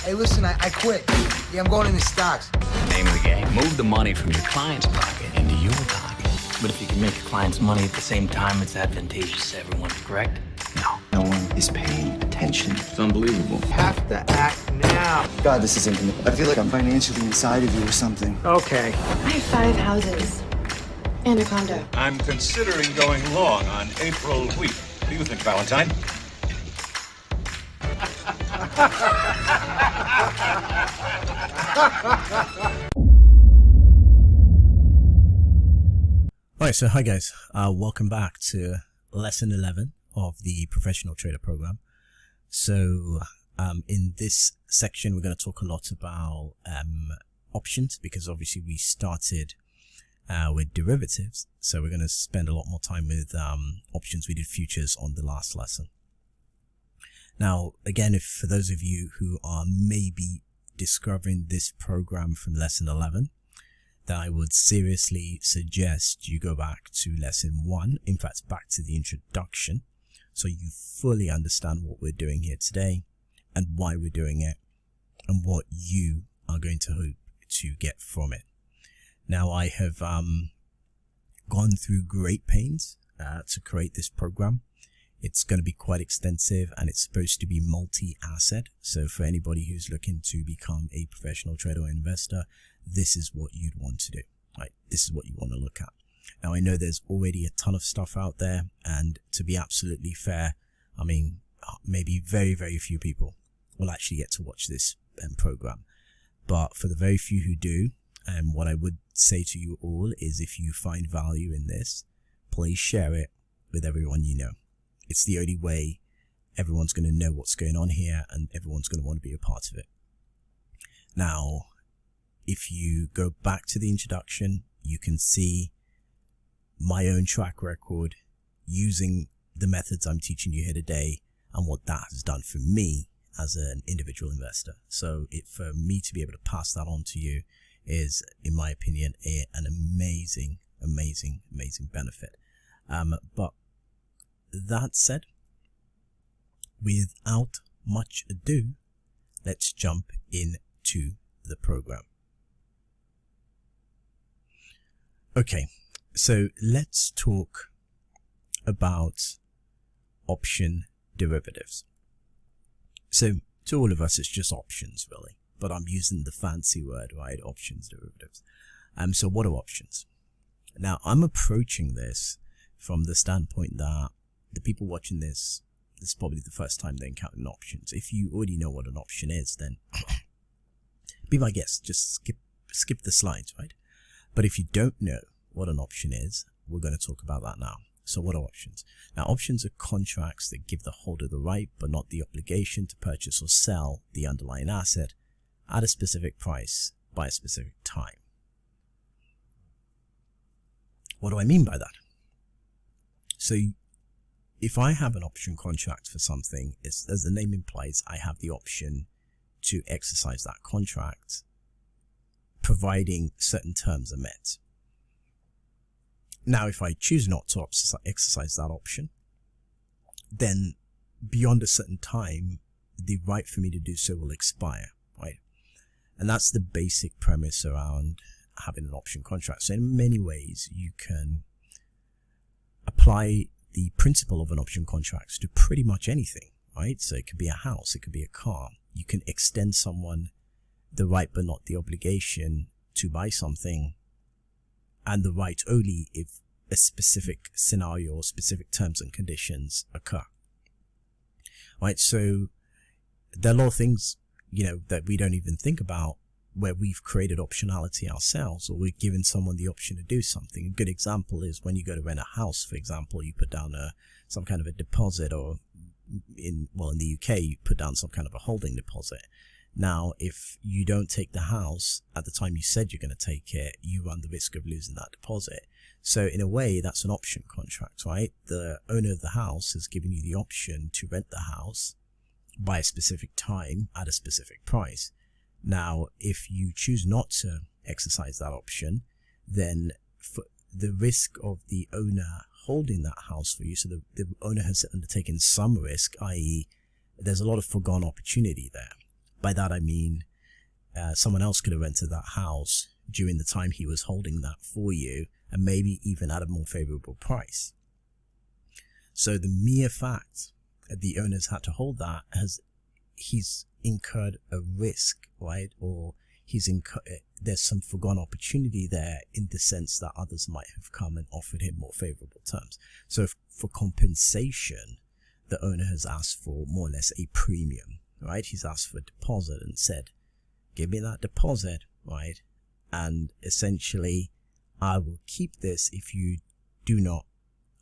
Hey, listen, I quit. Yeah, I'm going into stocks. Name of the game. Move the money from your client's pocket into your pocket. But if you can make your client's money at the same time, it's advantageous to everyone, correct? No. No one is paying attention. It's unbelievable. Have to act now. God, this is intimate. I feel like I'm financially inside of you or something. Okay. I have 5 houses and a condo. I'm considering going long on April wheat. What do you think, Valentine? Alright, so hi guys, welcome back to lesson 11 of the Professional Trader Program. So in this section we're going to talk a lot about options, because obviously we started with derivatives, so we're going to spend a lot more time with options. We did futures on the last lesson. Now again, if for those of you who are maybe discovering this program from lesson 11, then I would seriously suggest you go back to lesson 1, in fact back to the introduction, so you fully understand what we're doing here today and why we're doing it and what you are going to hope to get from it. Now I have gone through great pains to create this program. It's going to be quite extensive and it's supposed to be multi-asset. So for anybody who's looking to become a professional trader or investor, this is what you'd want to do, right? This is what you want to look at. Now I know there's already a ton of stuff out there, and to be absolutely fair, I mean, maybe very, very few people will actually get to watch this program. But for the very few who do, what I would say to you all is, if you find value in this, please share it with everyone you know. It's the only way everyone's going to know what's going on here and everyone's going to want to be a part of it. Now, if you go back to the introduction, you can see my own track record using the methods I'm teaching you here today and what that has done for me as an individual investor. So for me to be able to pass that on to you is, in my opinion, an amazing, amazing, amazing benefit. But that said, without much ado, let's jump into the program. Okay, so let's talk about option derivatives. So to all of us, it's just options really, but I'm using the fancy word, right? Options derivatives. So what are options? Now I'm approaching this from the standpoint that the people watching this is probably the first time they're encountering options. If you already know what an option is, then be my guest, just skip the slides, right? But if you don't know what an option is, we're going to talk about that now. So what are options? Now options are contracts that give the holder the right but not the obligation to purchase or sell the underlying asset at a specific price by a specific time. What do I mean by that? So if I have an option contract for something, as the name implies, I have the option to exercise that contract, providing certain terms are met. Now, if I choose not to exercise that option, then beyond a certain time, the right for me to do so will expire, right? And that's the basic premise around having an option contract. So in many ways, you can apply the principle of an option contract to pretty much anything, right? So it could be a house, it could be a car. You can extend someone the right but not the obligation to buy something, and the right only if a specific scenario or specific terms and conditions occur, right? So there are a lot of things, that we don't even think about where we've created optionality ourselves, or we've given someone the option to do something. A good example is when you go to rent a house, for example, you put down some kind of a deposit, or in the UK, you put down some kind of a holding deposit. Now, if you don't take the house at the time you said you're going to take it, you run the risk of losing that deposit. So in a way, that's an option contract, right? The owner of the house has given you the option to rent the house by a specific time at a specific price. Now, if you choose not to exercise that option, then the risk of the owner holding that house for you, so the owner has undertaken some risk, i.e. there's a lot of foregone opportunity there. by that I mean someone else could have rented that house during the time he was holding that for you, and maybe even at a more favorable price. So the mere fact that the owners had to hold that, he's incurred a risk, right? Or there's some forgone opportunity there, in the sense that others might have come and offered him more favorable terms. So for compensation, the owner has asked for more or less a premium, right? He's asked for a deposit and said, give me that deposit, right? And essentially, I will keep this if you do not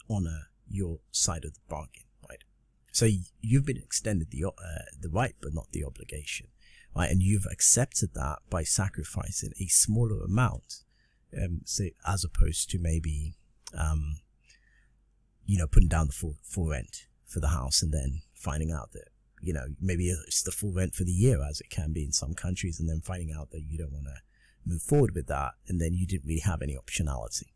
honor your side of the bargain, right? So you've been extended the right, but not the obligation, right? And you've accepted that by sacrificing a smaller amount, say, as opposed to maybe, putting down the full rent for the house and then finding out that, maybe it's the full rent for the year, as it can be in some countries, and then finding out that you don't want to move forward with that, and then you didn't really have any optionality,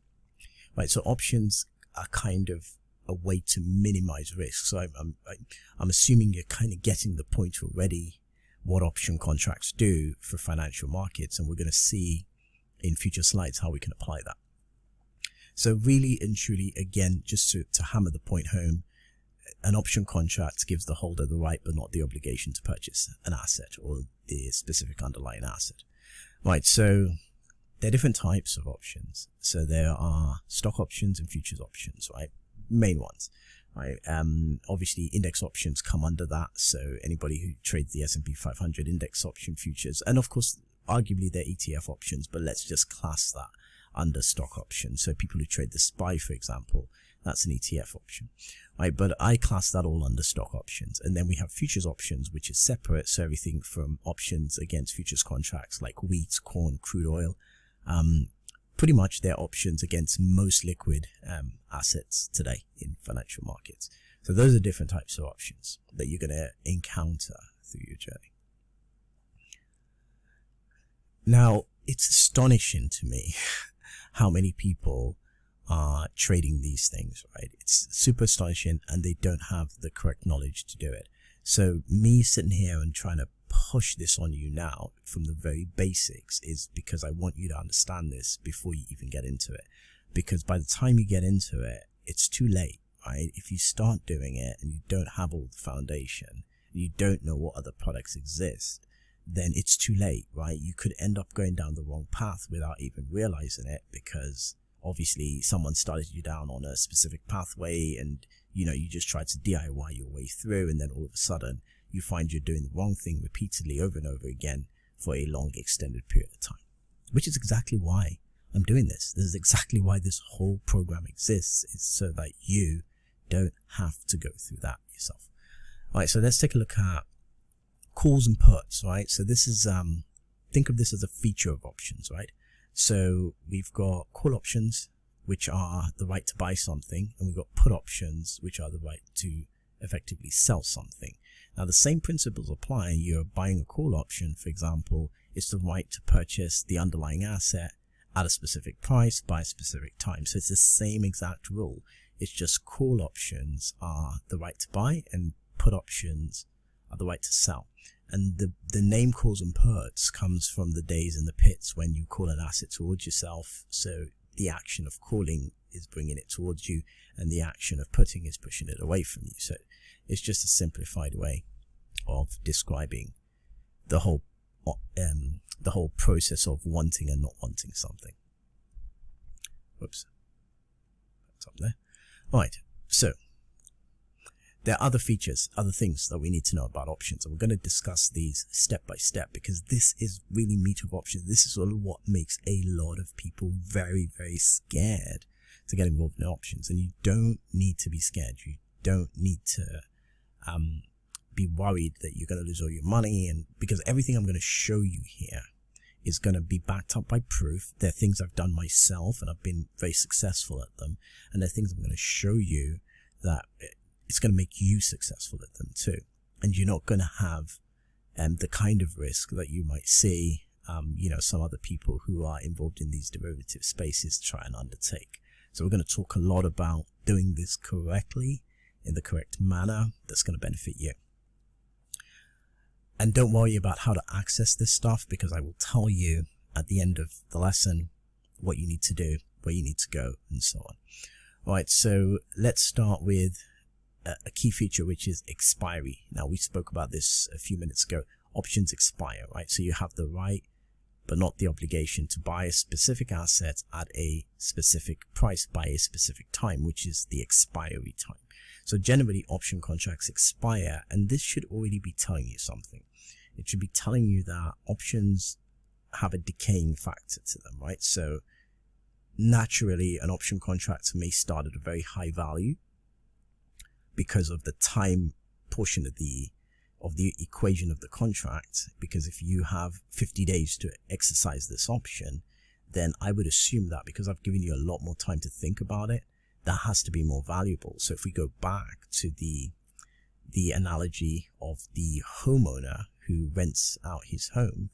right? So options are kind of a way to minimize risk. So I'm assuming you're kind of getting the point already what option contracts do for financial markets, and we're going to see in future slides how we can apply that. So really and truly, again, just to hammer the point home, an option contract gives the holder the right but not the obligation to purchase an asset or the specific underlying asset. Right, so there are different types of options. So there are stock options and futures options, right? Main ones, right? Obviously, index options come under that. So anybody who trades the S&P 500 index option futures, and of course, arguably they're ETF options, but let's just class that under stock options. So people who trade the SPY, for example, that's an ETF option, right? But I class that all under stock options. And then we have futures options, which is separate. So everything from options against futures contracts like wheat, corn, crude oil, pretty much they're options against most liquid assets today in financial markets. So those are different types of options that you're going to encounter through your journey. Now, it's astonishing to me how many people are trading these things, right? It's super astonishing, and they don't have the correct knowledge to do it. So me sitting here and trying to push this on you now from the very basics is because I want you to understand this before you even get into it. Because by the time you get into it, it's too late, right? If you start doing it and you don't have all the foundation, and you don't know what other products exist, then it's too late, right? You could end up going down the wrong path without even realizing it, because obviously someone started you down on a specific pathway and you just tried to DIY your way through, and then all of a sudden you find you're doing the wrong thing repeatedly over and over again for a long extended period of time, which is exactly why I'm doing this. This is exactly why this whole program exists, is so that you don't have to go through that yourself. All right, so let's take a look at calls and puts, right? So this is, think of this as a feature of options, right? So we've got call options, which are the right to buy something, and we've got put options, which are the right to effectively sell something. Now, the same principles apply. You're buying a call option, for example, it's the right to purchase the underlying asset at a specific price by a specific time. So it's the same exact rule. It's just call options are the right to buy and put options are the right to sell. And the name calls and puts comes from the days in the pits when you call an asset towards yourself. So the action of calling is bringing it towards you, and the action of putting is pushing it away from you. So it's just a simplified way of describing the whole process of wanting and not wanting something. Whoops, that's up there. All right, so there are other features, other things that we need to know about options, and we're going to discuss these step by step, because this is really meat of options. This is what makes a lot of people very, very scared to get involved in options. And you don't need to be scared. You don't need to be worried that you're going to lose all your money, and because everything I'm going to show you here is going to be backed up by proof. There are things I've done myself and I've been very successful at them, and there are things I'm going to show you that it's going to make you successful at them too. And you're not going to have the kind of risk that you might see some other people who are involved in these derivative spaces try and undertake. So we're going to talk a lot about doing this correctly in the correct manner that's going to benefit you. And don't worry about how to access this stuff, because I will tell you at the end of the lesson what you need to do, where you need to go, and so on. All right, so let's start with a key feature, which is expiry. Now, we spoke about this a few minutes ago. Options expire, right? So you have the right, but not the obligation to buy a specific asset at a specific price by a specific time, which is the expiry time. So generally, option contracts expire, and this should already be telling you something. It should be telling you that options have a decaying factor to them, right? So naturally, an option contract may start at a very high value because of the time portion of the equation of the contract. Because if you have 50 days to exercise this option, then I would assume that because I've given you a lot more time to think about it, that has to be more valuable. So if we go back to the analogy of the homeowner who rents out his home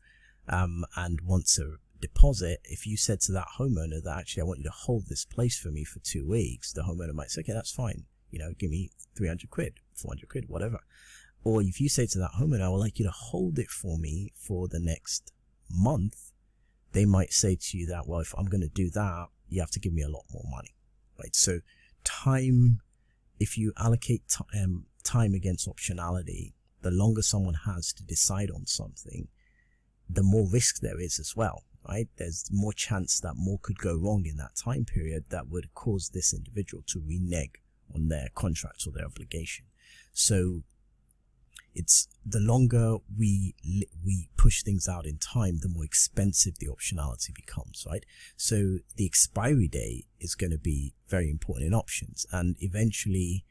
and wants a deposit, if you said to that homeowner that actually I want you to hold this place for me for 2 weeks, the homeowner might say, okay, that's fine, you know, give me 300 quid, 400 quid, whatever. Or if you say to that homeowner, I would like you to hold it for me for the next month, they might say to you that, well, if I'm going to do that, you have to give me a lot more money, right? So time, if you allocate time against optionality, the longer someone has to decide on something, the more risk there is as well, right? There's more chance that more could go wrong in that time period that would cause this individual to renege on their contract or their obligation. So it's the longer we push things out in time, the more expensive the optionality becomes, right? So the expiry date is going to be very important in options, and eventually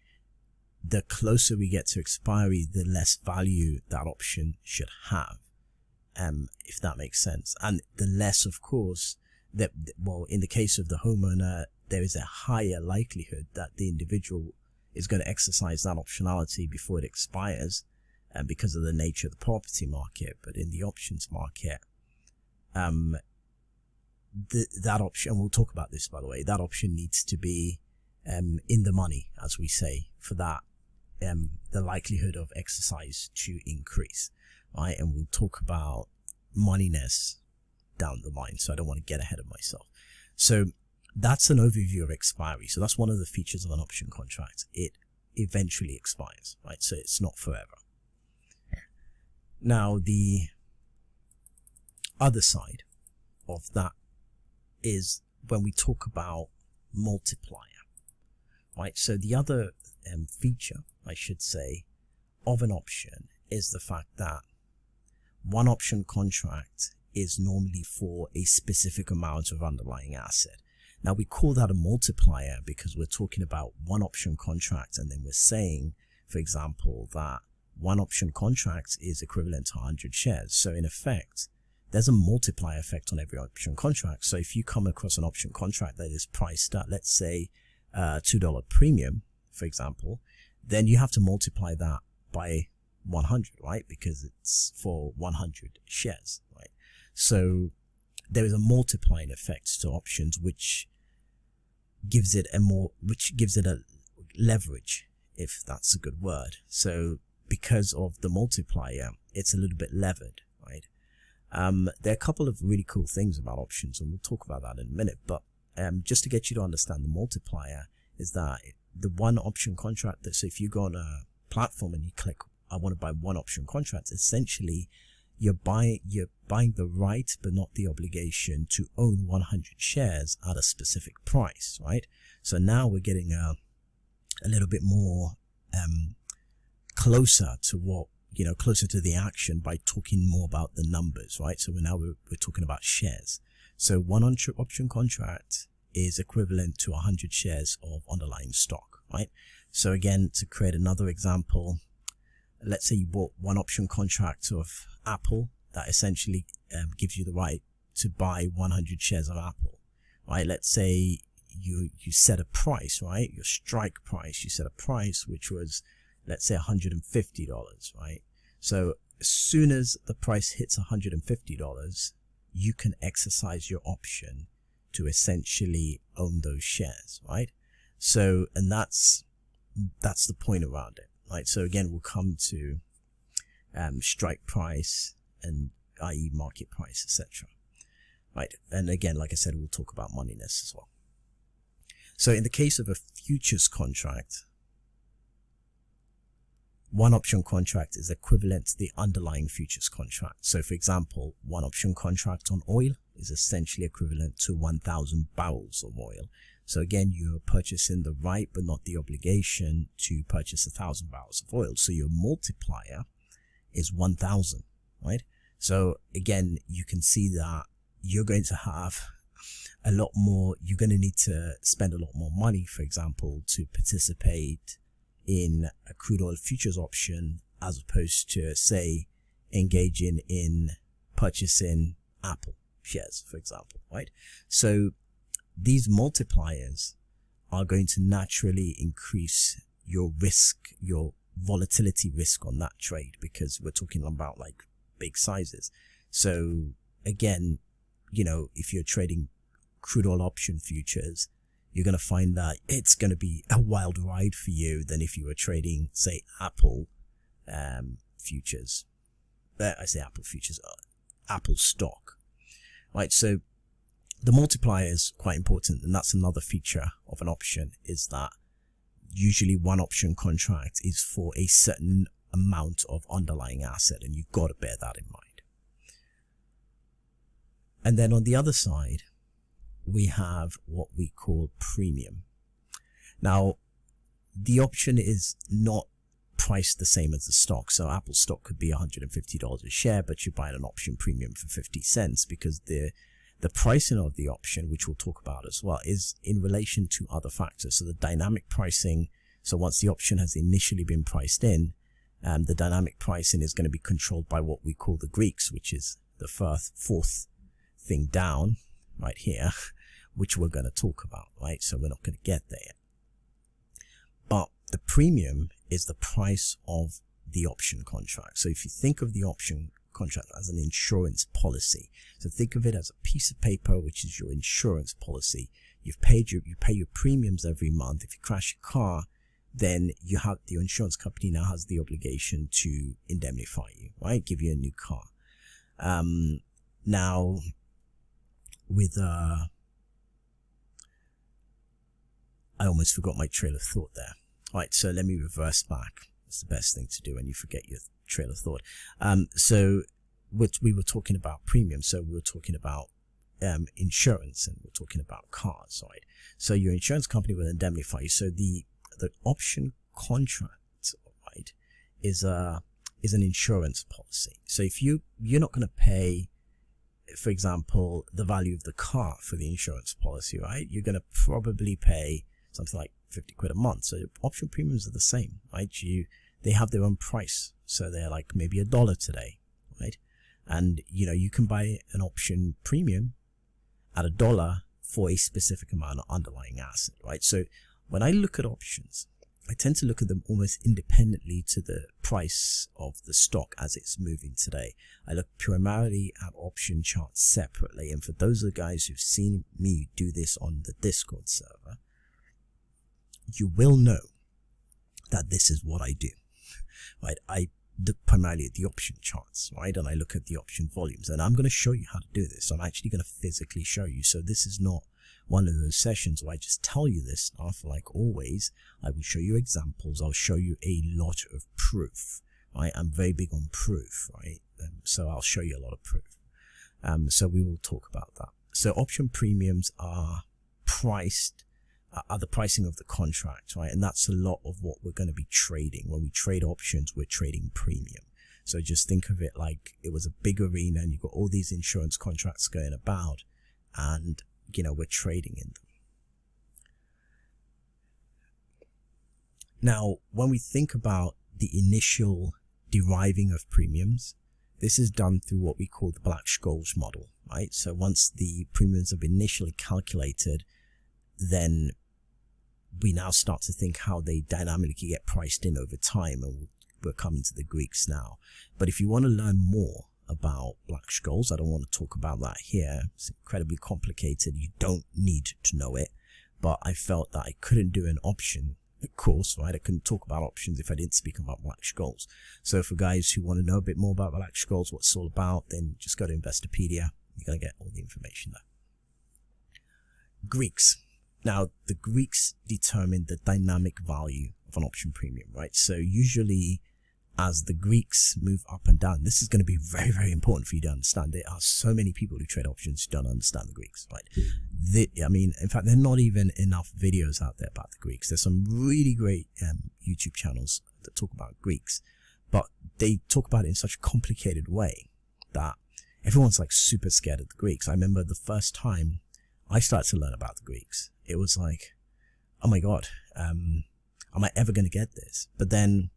the closer we get to expiry, the less value that option should have, if that makes sense. And the less, of course, that, well, in the case of the homeowner, there is a higher likelihood that the individual is going to exercise that optionality before it expires, because of the nature of the property market. But in the options market, that option, and we'll talk about this, by the way, that option needs to be in the money, as we say, for that the likelihood of exercise to increase, right? And we'll talk about moneyness down the line, so I don't want to get ahead of myself. So that's an overview of expiry. So that's one of the features of an option contract. It eventually expires, right? So it's not forever. Now, the other side of that is when we talk about multiplier, right? So the other feature, I should say, of an option is the fact that one option contract is normally for a specific amount of underlying asset. Now, we call that a multiplier because we're talking about one option contract, and then we're saying, for example, that one option contract is equivalent to 100 shares. So in effect, there's a multiplier effect on every option contract. So if you come across an option contract that is priced at, let's say, $2 premium, for example, then you have to multiply that by 100, right? Because it's for 100 shares, right? So there is a multiplying effect to options, which gives it a leverage, if that's a good word. So because of the multiplier, it's a little bit levered, right? There are a couple of really cool things about options, and we'll talk about that in a minute. But just to get you to understand the multiplier is that the one option contract, that, so if you go on a platform and you click, I want to buy one option contract, essentially you're buying the right but not the obligation to own 100 shares at a specific price, right? So now we're getting a little bit more closer to what, closer to the action by talking more about the numbers, right? So we're talking about shares. So one option contract is equivalent to 100 shares of underlying stock, right? So again, to create another example, let's say you bought one option contract of Apple that essentially gives you the right to buy 100 shares of Apple, right? Let's say you set a price, right? Your strike price, you set a price which was, let's say, $150, right? So as soon as the price hits $150, you can exercise your option to essentially own those shares, right? So, and that's the point around it, right? So again, we'll come to strike price, and i.e. market price, etc. Right, and again, like I said, we'll talk about moneyness as well. So in the case of a futures contract, one option contract is equivalent to the underlying futures contract. So for example, one option contract on oil is essentially equivalent to 1,000 barrels of oil. So again, you're purchasing the right but not the obligation to purchase 1,000 barrels of oil. So your multiplier is 1,000, right? So again, you can see that you're going to have a lot more, you're going to need to spend a lot more money, for example, to participate in a crude oil futures option as opposed to, say, engaging in purchasing Apple shares, for example, right? So these multipliers are going to naturally increase your risk, your volatility risk on that trade, because we're talking about like big sizes. So again, you know, if you're trading crude oil option futures, you're going to find that it's going to be a wild ride for you than if you were trading, say, Apple futures. I say Apple futures, Apple stock, right? So the multiplier is quite important, and that's another feature of an option, is that usually one option contract is for a certain amount of underlying asset, and you've got to bear that in mind. And then on the other side, we have what we call premium. Now, the option is not priced the same as the stock. So Apple stock could be $150 a share, but you buy an option premium for 50 cents because the pricing of the option, which we'll talk about as well, is in relation to other factors. So the dynamic pricing, so once the option has initially been priced in, the dynamic pricing is going to be controlled by what we call the Greeks, which is the fourth thing down right here, which we're going to talk about, right? So we're not going to get there yet. But the premium is the price of the option contract. So if you think of the option contract as an insurance policy, so think of it as a piece of paper, which is your insurance policy. You pay your premiums every month. If you crash your car, then your insurance company now has the obligation to indemnify you, right? Give you a new car. Now, with I almost forgot my trail of thought there. Right, so let me reverse back. It's the best thing to do when you forget your trail of thought. So we were talking about premium. So we were talking about insurance, and we're talking about cars, right? So your insurance company will indemnify you. So the option contract, right, is an insurance policy. So if you're not going to pay, for example, the value of the car for the insurance policy, right? You're going to probably pay something like 50 quid a month. So option premiums are the same, right? They have their own price. So they're like maybe $1 today, right? And, you know, you can buy an option premium at $1 for a specific amount of underlying asset, right? So when I look at options, I tend to look at them almost independently to the price of the stock as it's moving today. I look primarily at option charts separately. And for those of the guys who've seen me do this on the Discord server, you will know that this is what I do, right? I look primarily at the option charts, right? And I look at the option volumes, and I'm going to show you how to do this. I'm actually going to physically show you. So this is not one of those sessions where I just tell you this stuff. Like always, I will show you examples. I'll show you a lot of proof, right? I'm very big on proof, right? So I'll show you a lot of proof. So we will talk about that. So option premiums are the pricing of the contract, right? And that's a lot of what we're going to be trading. When we trade options, we're trading premium. So just think of it like it was a big arena and you've got all these insurance contracts going about, and, you know, we're trading in them. Now, when we think about the initial deriving of premiums, this is done through what we call the Black-Scholes model, right? So once the premiums have been initially calculated, then we now start to think how they dynamically get priced in over time, and we're coming to the Greeks now. But if you want to learn more about Black-Scholes, I don't want to talk about that here. It's incredibly complicated. You don't need to know it. But I felt that I couldn't do an option course, right? I couldn't talk about options if I didn't speak about Black-Scholes. So for guys who want to know a bit more about Black-Scholes, what it's all about, then just go to Investopedia. You're going to get all the information there. Greeks. Now, the Greeks determine the dynamic value of an option premium, right? So usually as the Greeks move up and down, this is going to be very, very important for you to understand. There are so many people who trade options who don't understand the Greeks, right? I mean, in fact, there are not even enough videos out there about the Greeks. There's some really great YouTube channels that talk about Greeks, but they talk about it in such a complicated way that everyone's like super scared of the Greeks. I remember the first time I started to learn about the Greeks, it was like, oh my God, am I ever going to get this? But then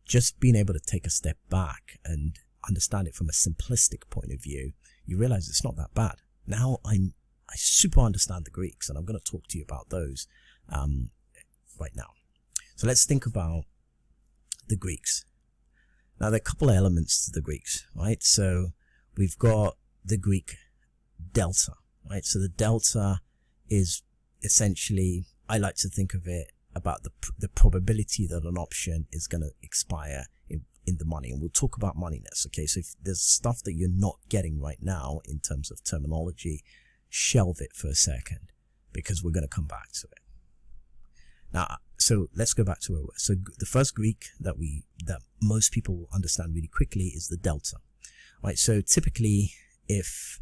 just being able to take a step back and understand it from a simplistic point of view, you realize it's not that bad. Now I super understand the Greeks, and I'm going to talk to you about those right now. So let's think about the Greeks. Now there are a couple of elements to the Greeks, right? So we've got the Greek delta, right? So the delta is essentially, I like to think of it about the probability that an option is going to expire in the money. And we'll talk about moneyness, okay? So if there's stuff that you're not getting right now in terms of terminology, shelve it for a second, because we're going to come back to it. Now, so let's go back to where we were. So the first Greek that most people understand really quickly is the delta, right? So typically, if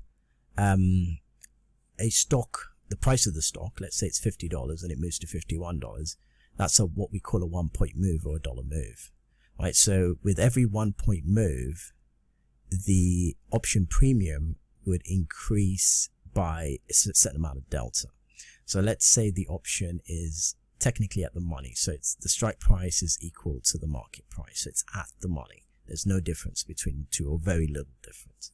a stock, the price of the stock, let's say it's $50 and it moves to $51, that's what we call a 1 point move or a dollar move, right? So with every 1 point move, the option premium would increase by a certain amount of delta. So let's say the option is technically at the money. So it's the strike price is equal to the market price. So it's at the money. There's no difference between the two, or very little difference.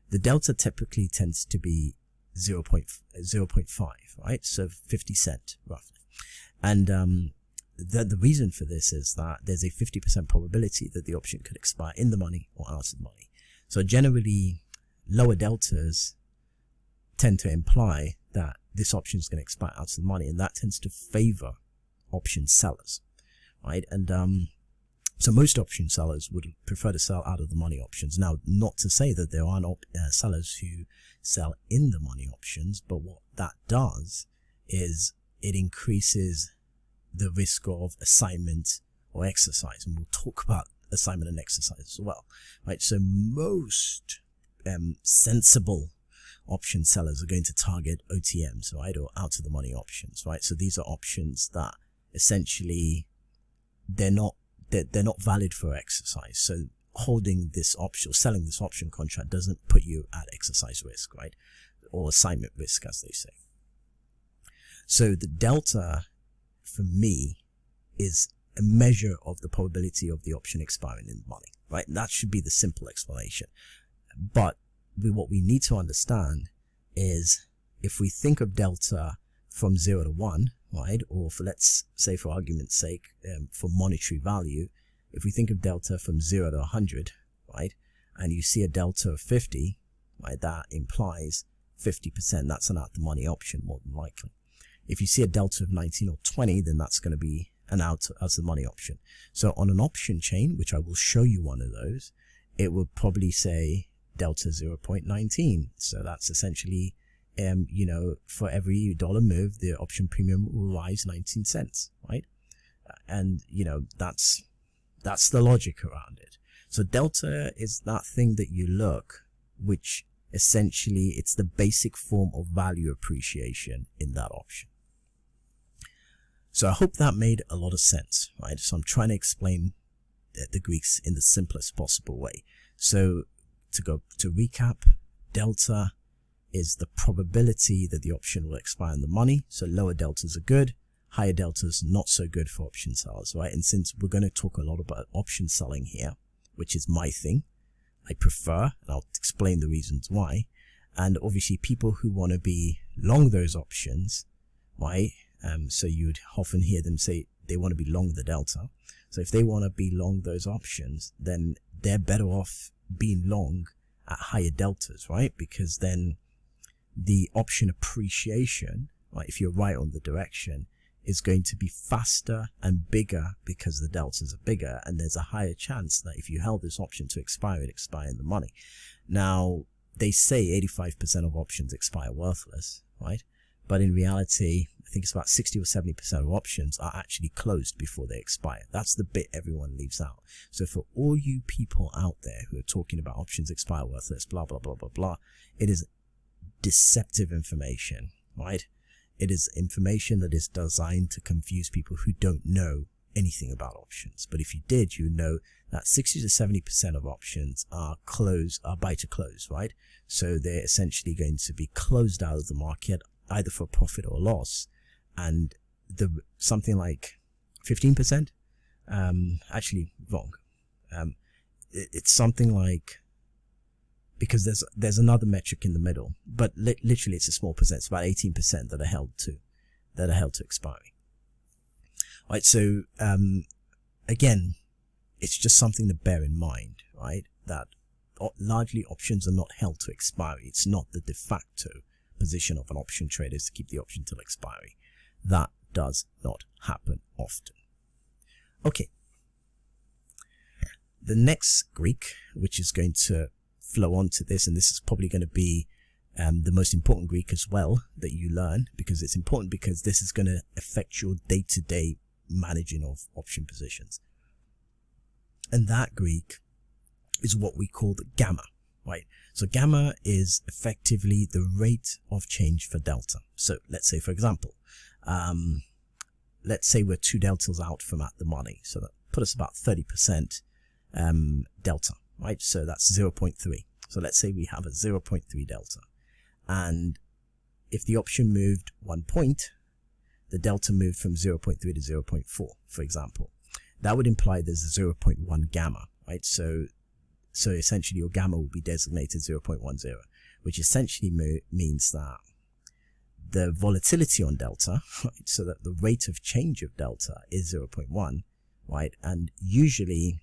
The delta typically tends to be 0.5, right? So 50 cents roughly. And the reason for this is that there's a 50% probability that the option could expire in the money or out of the money. So generally, lower deltas tend to imply that this option is going to expire out of the money, and that tends to favor option sellers, right? And so most option sellers would prefer to sell out of the money options. Now, not to say that there aren't sellers who sell in the money options, but what that does is it increases the risk of assignment or exercise, and we'll talk about assignment and exercise as well, right? So most sensible option sellers are going to target OTMs, right, or out of the money options, right? So these are options that essentially they're not valid for exercise. So holding this option or selling this option contract doesn't put you at exercise risk, right, or assignment risk, as they say. So the delta for me is a measure of the probability of the option expiring in money, right? And that should be the simple explanation. But what we need to understand is, if we think of delta from 0 to 1, right, or for, let's say for argument's sake, for monetary value, if we think of delta from 0 to 100, right, and you see a delta of 50, right, that implies 50%. That's an out the money option more than likely. If you see a delta of 19 or 20, then that's going to be an out the money option. So on an option chain, which I will show you one of those, it would probably say delta 0.19. So that's essentially, you know, for every dollar move, the option premium will rise 19 cents, right? And, you know, that's the logic around it. So delta is that thing that you look, which essentially it's the basic form of value appreciation in that option. So I hope that made a lot of sense, right? So I'm trying to explain the Greeks in the simplest possible way. So to recap, delta is the probability that the option will expire in the money. So lower deltas are good, higher deltas not so good for option sellers, right? And since we're going to talk a lot about option selling here, which is my thing, I prefer, and I'll explain the reasons why. And obviously people who want to be long those options, right? So you'd often hear them say they want to be long the delta. So if they want to be long those options, then they're better off being long at higher deltas, right? Because then the option appreciation, right, if you're right on the direction, is going to be faster and bigger because the deltas are bigger, and there's a higher chance that if you held this option to expire, it expire in the money. Now, they say 85% of options expire worthless, right? But in reality, I think it's about 60 or 70% of options are actually closed before they expire. That's the bit everyone leaves out. So for all you people out there who are talking about options expire worthless, blah, blah, blah, blah, blah, it is deceptive information, right? It is information that is designed to confuse people who don't know anything about options. But if you did, you know that 60 to 70% of options are buy to close, right? So they're essentially going to be closed out of the market, either for profit or loss. And something like 15%, actually wrong. It's something like, because there's another metric in the middle, but literally it's a small percent. It's about 18% that are held to expiry. Right. So, again, it's just something to bear in mind, right? That largely options are not held to expiry. It's not the de facto position of an option trader is to keep the option till expiry. That does not happen often. Okay. The next Greek, which is going to flow onto this, and this is probably going to be the most important Greek as well that you learn, because it's important, because this is going to affect your day-to-day managing of option positions. And that Greek is what we call the gamma, right? So gamma is effectively the rate of change for delta. So let's say, for example, let's say we're 2 deltas out from at the money. So that put us about 30% delta, right? So that's 0.3. So let's say we have a 0.3 delta. And if the option moved 1 point, the delta moved from 0.3 to 0.4, for example. That would imply there's a 0.1 gamma, right? So essentially your gamma will be designated 0.10, which essentially means that the volatility on delta, right, so that the rate of change of delta is 0.1, right? And usually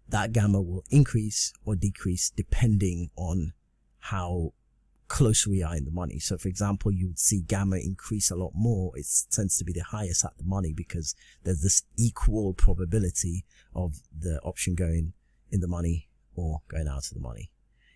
that gamma will increase or decrease depending on how close we are in the money. So for example, you would see gamma increase a lot more. It tends to be the highest at the money because there's this equal probability of the option going in the money or going out of the money.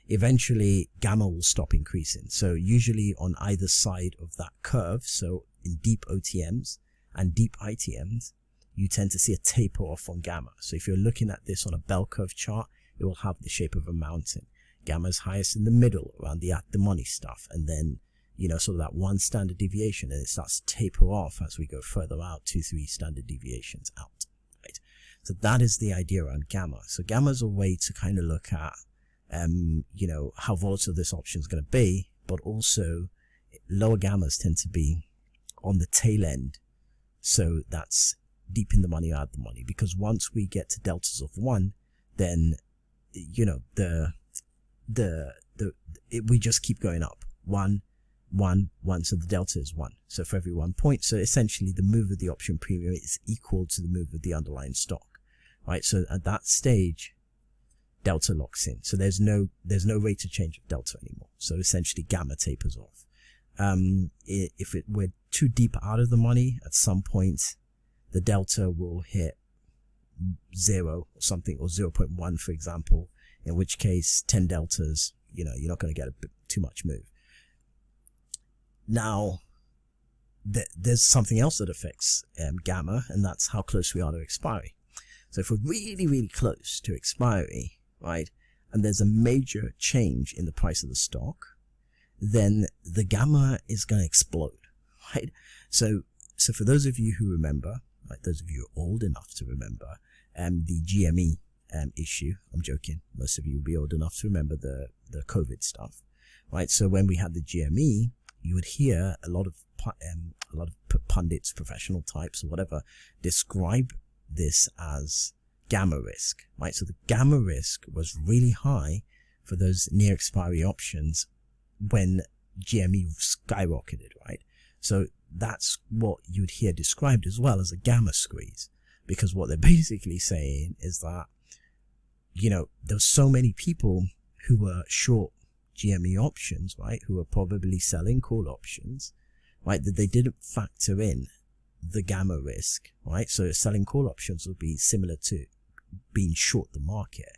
Eventually gamma will stop increasing. So usually on either side of that curve, so in deep OTMs and deep ITMs, you tend to see a taper off on gamma. So if you're looking at this on a bell curve chart, it will have the shape of a mountain. Gamma is highest in the middle around the at the money stuff, and then, you know, sort of that 1 standard deviation, and it starts to taper off as we go further out, 2-3 standard deviations out, right? So that is the idea around gamma. So gamma is a way to kind of look at, you know, how volatile this option is going to be, but also lower gammas tend to be on the tail end. So that's deep in the money or out the money, because once we get to deltas of 1, then, you know, we just keep going up. 1, 1, 1. So the delta is 1. So for every 1 point, so essentially the move of the option premium is equal to the move of the underlying stock, right? So at that stage, delta locks in. So there's no rate of change of delta anymore. So essentially gamma tapers off. If we're too deep out of the money, at some point, the delta will hit 0 or something, or 0.1, for example, in which case 10 deltas, you know, you're not going to get too much move. Now, there's something else that affects gamma, and that's how close we are to expiry. So if we're really, really close to expiry, right, and there's a major change in the price of the stock, then the gamma is going to explode, right? So for those of you who remember, right, those of you who are old enough to remember, the GME issue, I'm joking, most of you will be old enough to remember the COVID stuff, right? So when we had the GME, you would hear a lot of pundits, professional types or whatever, describe this as gamma risk, right? So the gamma risk was really high for those near expiry options when GME skyrocketed, right? So that's what you'd hear described as well as a gamma squeeze, because what they're basically saying is that, you know, there's so many people who were short GME options, right, who were probably selling call options, right, that they didn't factor in the gamma risk, right? So selling call options would be similar to being short the market.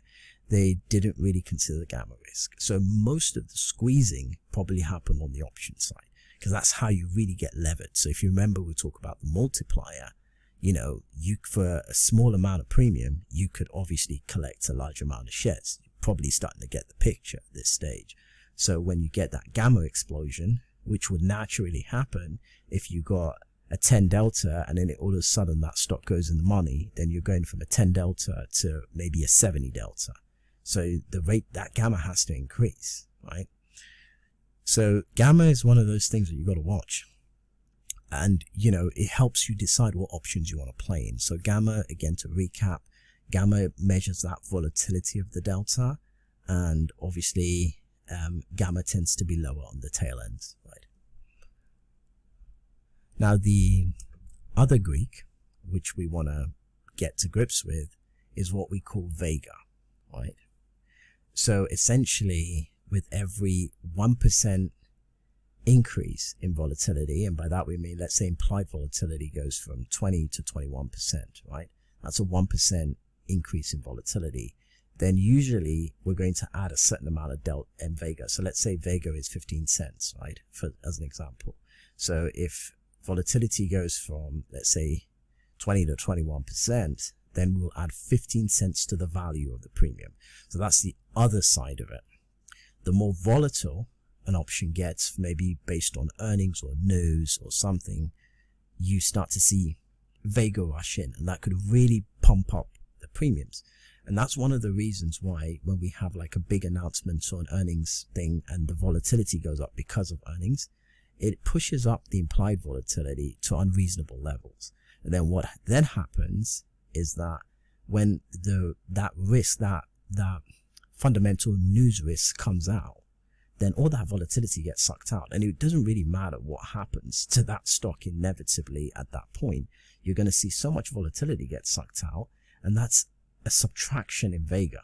They didn't really consider the gamma risk. So most of the squeezing probably happened on the option side, because that's how you really get levered. So if you remember, we talk about the multiplier, you know, for a small amount of premium, you could obviously collect a large amount of shares. You're probably starting to get the picture at this stage. So when you get that gamma explosion, which would naturally happen if you got a 10 delta and then all of a sudden that stock goes in the money, then you're going from a 10 delta to maybe a 70 delta. So the rate, that gamma has to increase, right? So gamma is one of those things that you got to watch. And, you know, it helps you decide what options you want to play in. So gamma, again, to recap, gamma measures that volatility of the delta. And obviously, gamma tends to be lower on the tail ends, right? Now, the other Greek, which we want to get to grips with, is what we call Vega, right? So essentially, with every 1% increase in volatility, and by that we mean, let's say implied volatility goes from 20 to 21%, right? That's a 1% increase in volatility. Then usually we're going to add a certain amount of delta and Vega. So let's say Vega is 15 cents, right? As an example. So if volatility goes from, let's say, 20 to 21%, then we'll add 15 cents to the value of the premium. So that's the other side of it. The more volatile an option gets, maybe based on earnings or news or something, you start to see Vega rush in, and that could really pump up the premiums. And that's one of the reasons why when we have like a big announcement or an earnings thing and the volatility goes up because of earnings, it pushes up the implied volatility to unreasonable levels. And then what then happens is that when that fundamental news risk comes out, then all that volatility gets sucked out. And it doesn't really matter what happens to that stock inevitably at that point. You're going to see so much volatility get sucked out, and that's a subtraction in Vega.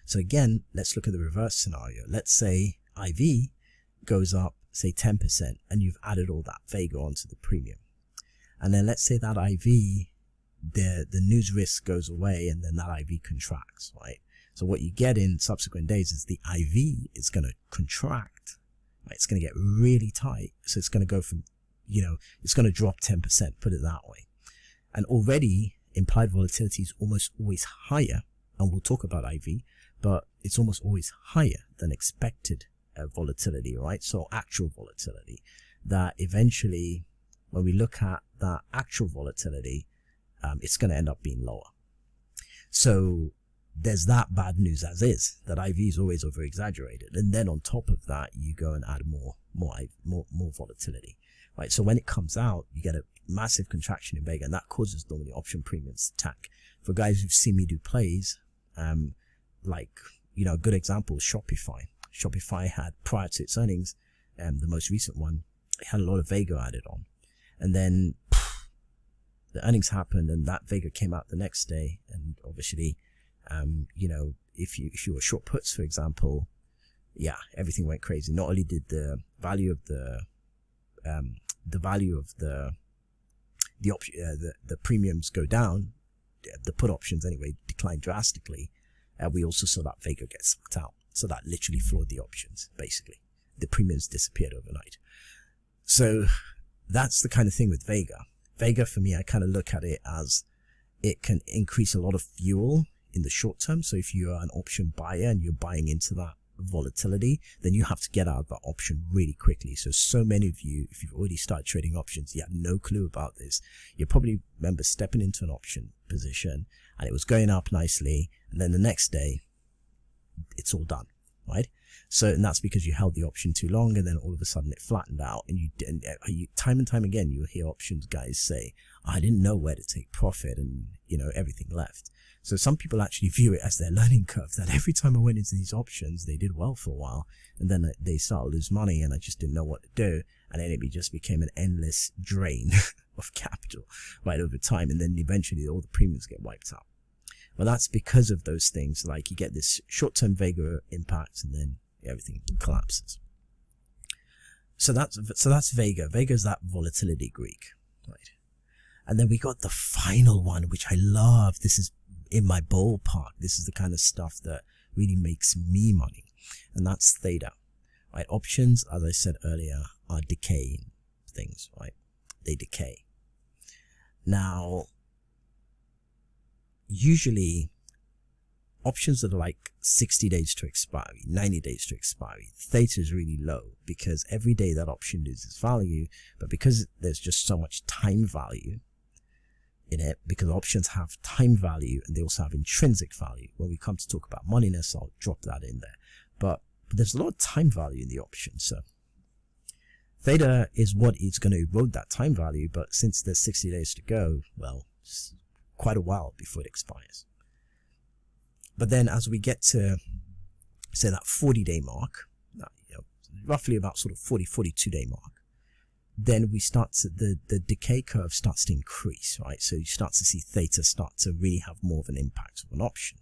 So again, let's look at the reverse scenario. Let's say IV goes up, say 10%, and you've added all that Vega onto the premium. And then let's say that IV, the news risk goes away, and then that IV contracts, right? So what you get in subsequent days is the IV is going to contract, right? It's going to get really tight. So it's going to go from, you know, it's going to drop 10%, put it that way. And already implied volatility is almost always higher, and we'll talk about IV, but it's almost always higher than expected volatility, right? So actual volatility, that eventually when we look at that actual volatility, it's going to end up being lower. So there's that bad news as is, that IV is always over exaggerated. And then on top of that, you go and add more volatility, right? So when it comes out, you get a massive contraction in Vega, and that causes normally option premiums to tank. For guys who've seen me do plays, like, you know, a good example is Shopify. Shopify had, prior to its earnings, the most recent one, it had a lot of Vega added on. And then the earnings happened, and that Vega came out the next day. And obviously, you know, if you were short puts, for example, yeah, everything went crazy. Not only did the value of the premiums go down, the put options anyway declined drastically. We also saw that Vega get sucked out. So that literally floored the options, basically. The premiums disappeared overnight. So that's the kind of thing with Vega. Vega, for me, I kind of look at it as it can increase a lot of fuel in the short term. So if you're an option buyer and you're buying into that volatility, then you have to get out of that option really quickly. So many of you, if you've already started trading options, you had no clue about this. You probably remember stepping into an option position and it was going up nicely, and then the next day it's all done, right? So, and that's because you held the option too long, and then all of a sudden it flattened out, and you time and time again you'll hear options guys say, I didn't know where to take profit, and you know, everything left. So some people actually view it as their learning curve, that every time I went into these options, they did well for a while, and then they started to lose money, and I just didn't know what to do, and then it just became an endless drain of capital right over time, and then eventually all the premiums get wiped out. Well, that's because of those things, like you get this short-term Vega impact, and then everything collapses. So that's Vega. Vega is that volatility Greek, right? And then we got the final one, which I love. This is in my ballpark. This is the kind of stuff that really makes me money. And that's theta, right? Options, as I said earlier, are decaying things, right? They decay. Now, usually options that are like 60 days to expiry, 90 days to expiry, theta is really low because every day that option loses value, but because there's just so much time value in it, because options have time value and they also have intrinsic value. When we come to talk about moneyness, I'll drop that in there. But there's a lot of time value in the option, so theta is what is going to erode that time value, but since there's 60 days to go, well, it's quite a while before it expires. But then as we get to, say, that 40-day mark, roughly about sort of 42 day mark, then we start to, the decay curve starts to increase, right? So you start to see theta start to really have more of an impact of an option.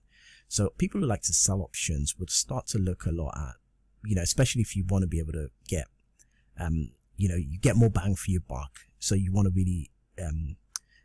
So people who like to sell options would start to look a lot at, especially if you want to be able to get, you get more bang for your buck. So you want to really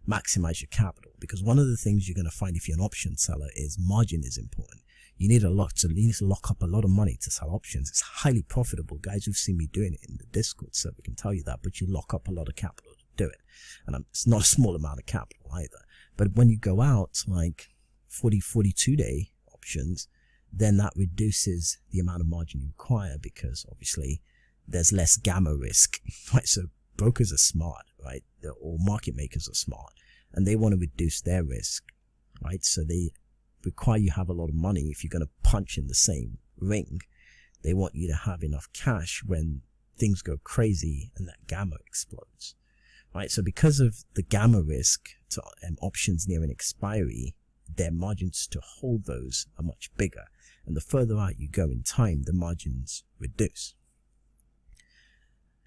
maximize your capital, because one of the things you're going to find if you're an option seller is margin is important. You need to lock up a lot of money to sell options. It's highly profitable. Guys who've seen me doing it in the Discord server can tell you that, but you lock up a lot of capital to do it. And it's not a small amount of capital either. But when you go out like 42 day options, then that reduces the amount of margin you require, because obviously there's less gamma risk, right? So brokers are smart, right? Or market makers are smart, and they want to reduce their risk, right? So they require you have a lot of money. If you're going to punch in the same ring, they want you to have enough cash when things go crazy and that gamma explodes, right? So because of the gamma risk to options nearing expiry, their margins to hold those are much bigger. And the further out you go in time, the margins reduce.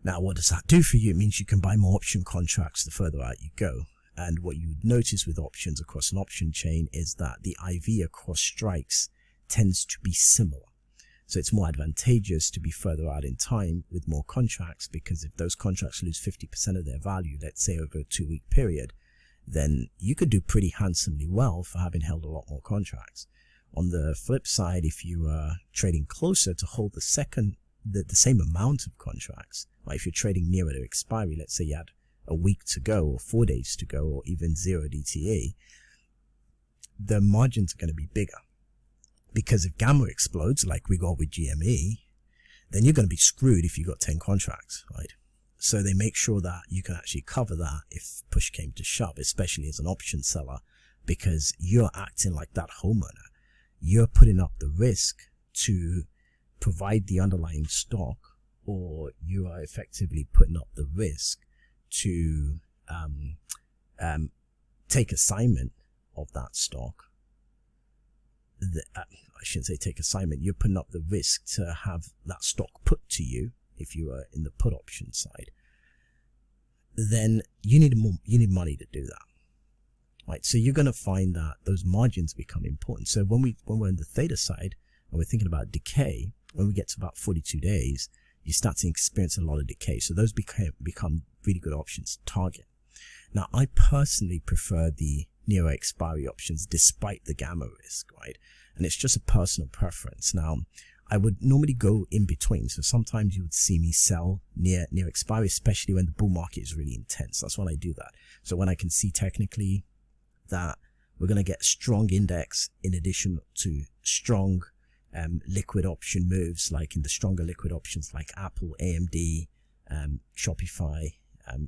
Now, what does that do for you? It means you can buy more option contracts the further out you go. And what you would notice with options across an option chain is that the IV across strikes tends to be similar. So it's more advantageous to be further out in time with more contracts, because if those contracts lose 50% of their value, let's say over a 2-week period, then you could do pretty handsomely well for having held a lot more contracts. On the flip side, if you are trading closer to hold the same amount of contracts, like if you're trading nearer to expiry, let's say you had a week to go or 4 days to go or even 0 DTE, the margins are going to be bigger. Because if gamma explodes like we got with GME, then you're going to be screwed if you got 10 contracts, right? So they make sure that you can actually cover that if push came to shove, especially as an option seller, because you're acting like that homeowner. You're putting up the risk to provide the underlying stock, or you are effectively putting up the risk to take assignment of that stock. I shouldn't say take assignment. You're putting up the risk to have that stock put to you if you are in the put option side. Then you need money to do that, right? So you're going to find that those margins become important. So when we're in the theta side and we're thinking about decay, when we get to about 42 days, you start to experience a lot of decay. So those become really good options to target. Now, I personally prefer the near expiry options despite the gamma risk, right? And it's just a personal preference. Now, I would normally go in between. So sometimes you would see me sell near expiry, especially when the bull market is really intense. That's when I do that. So when I can see technically that we're going to get strong index in addition to strong liquid option moves, like in the stronger liquid options like Apple, AMD, Shopify,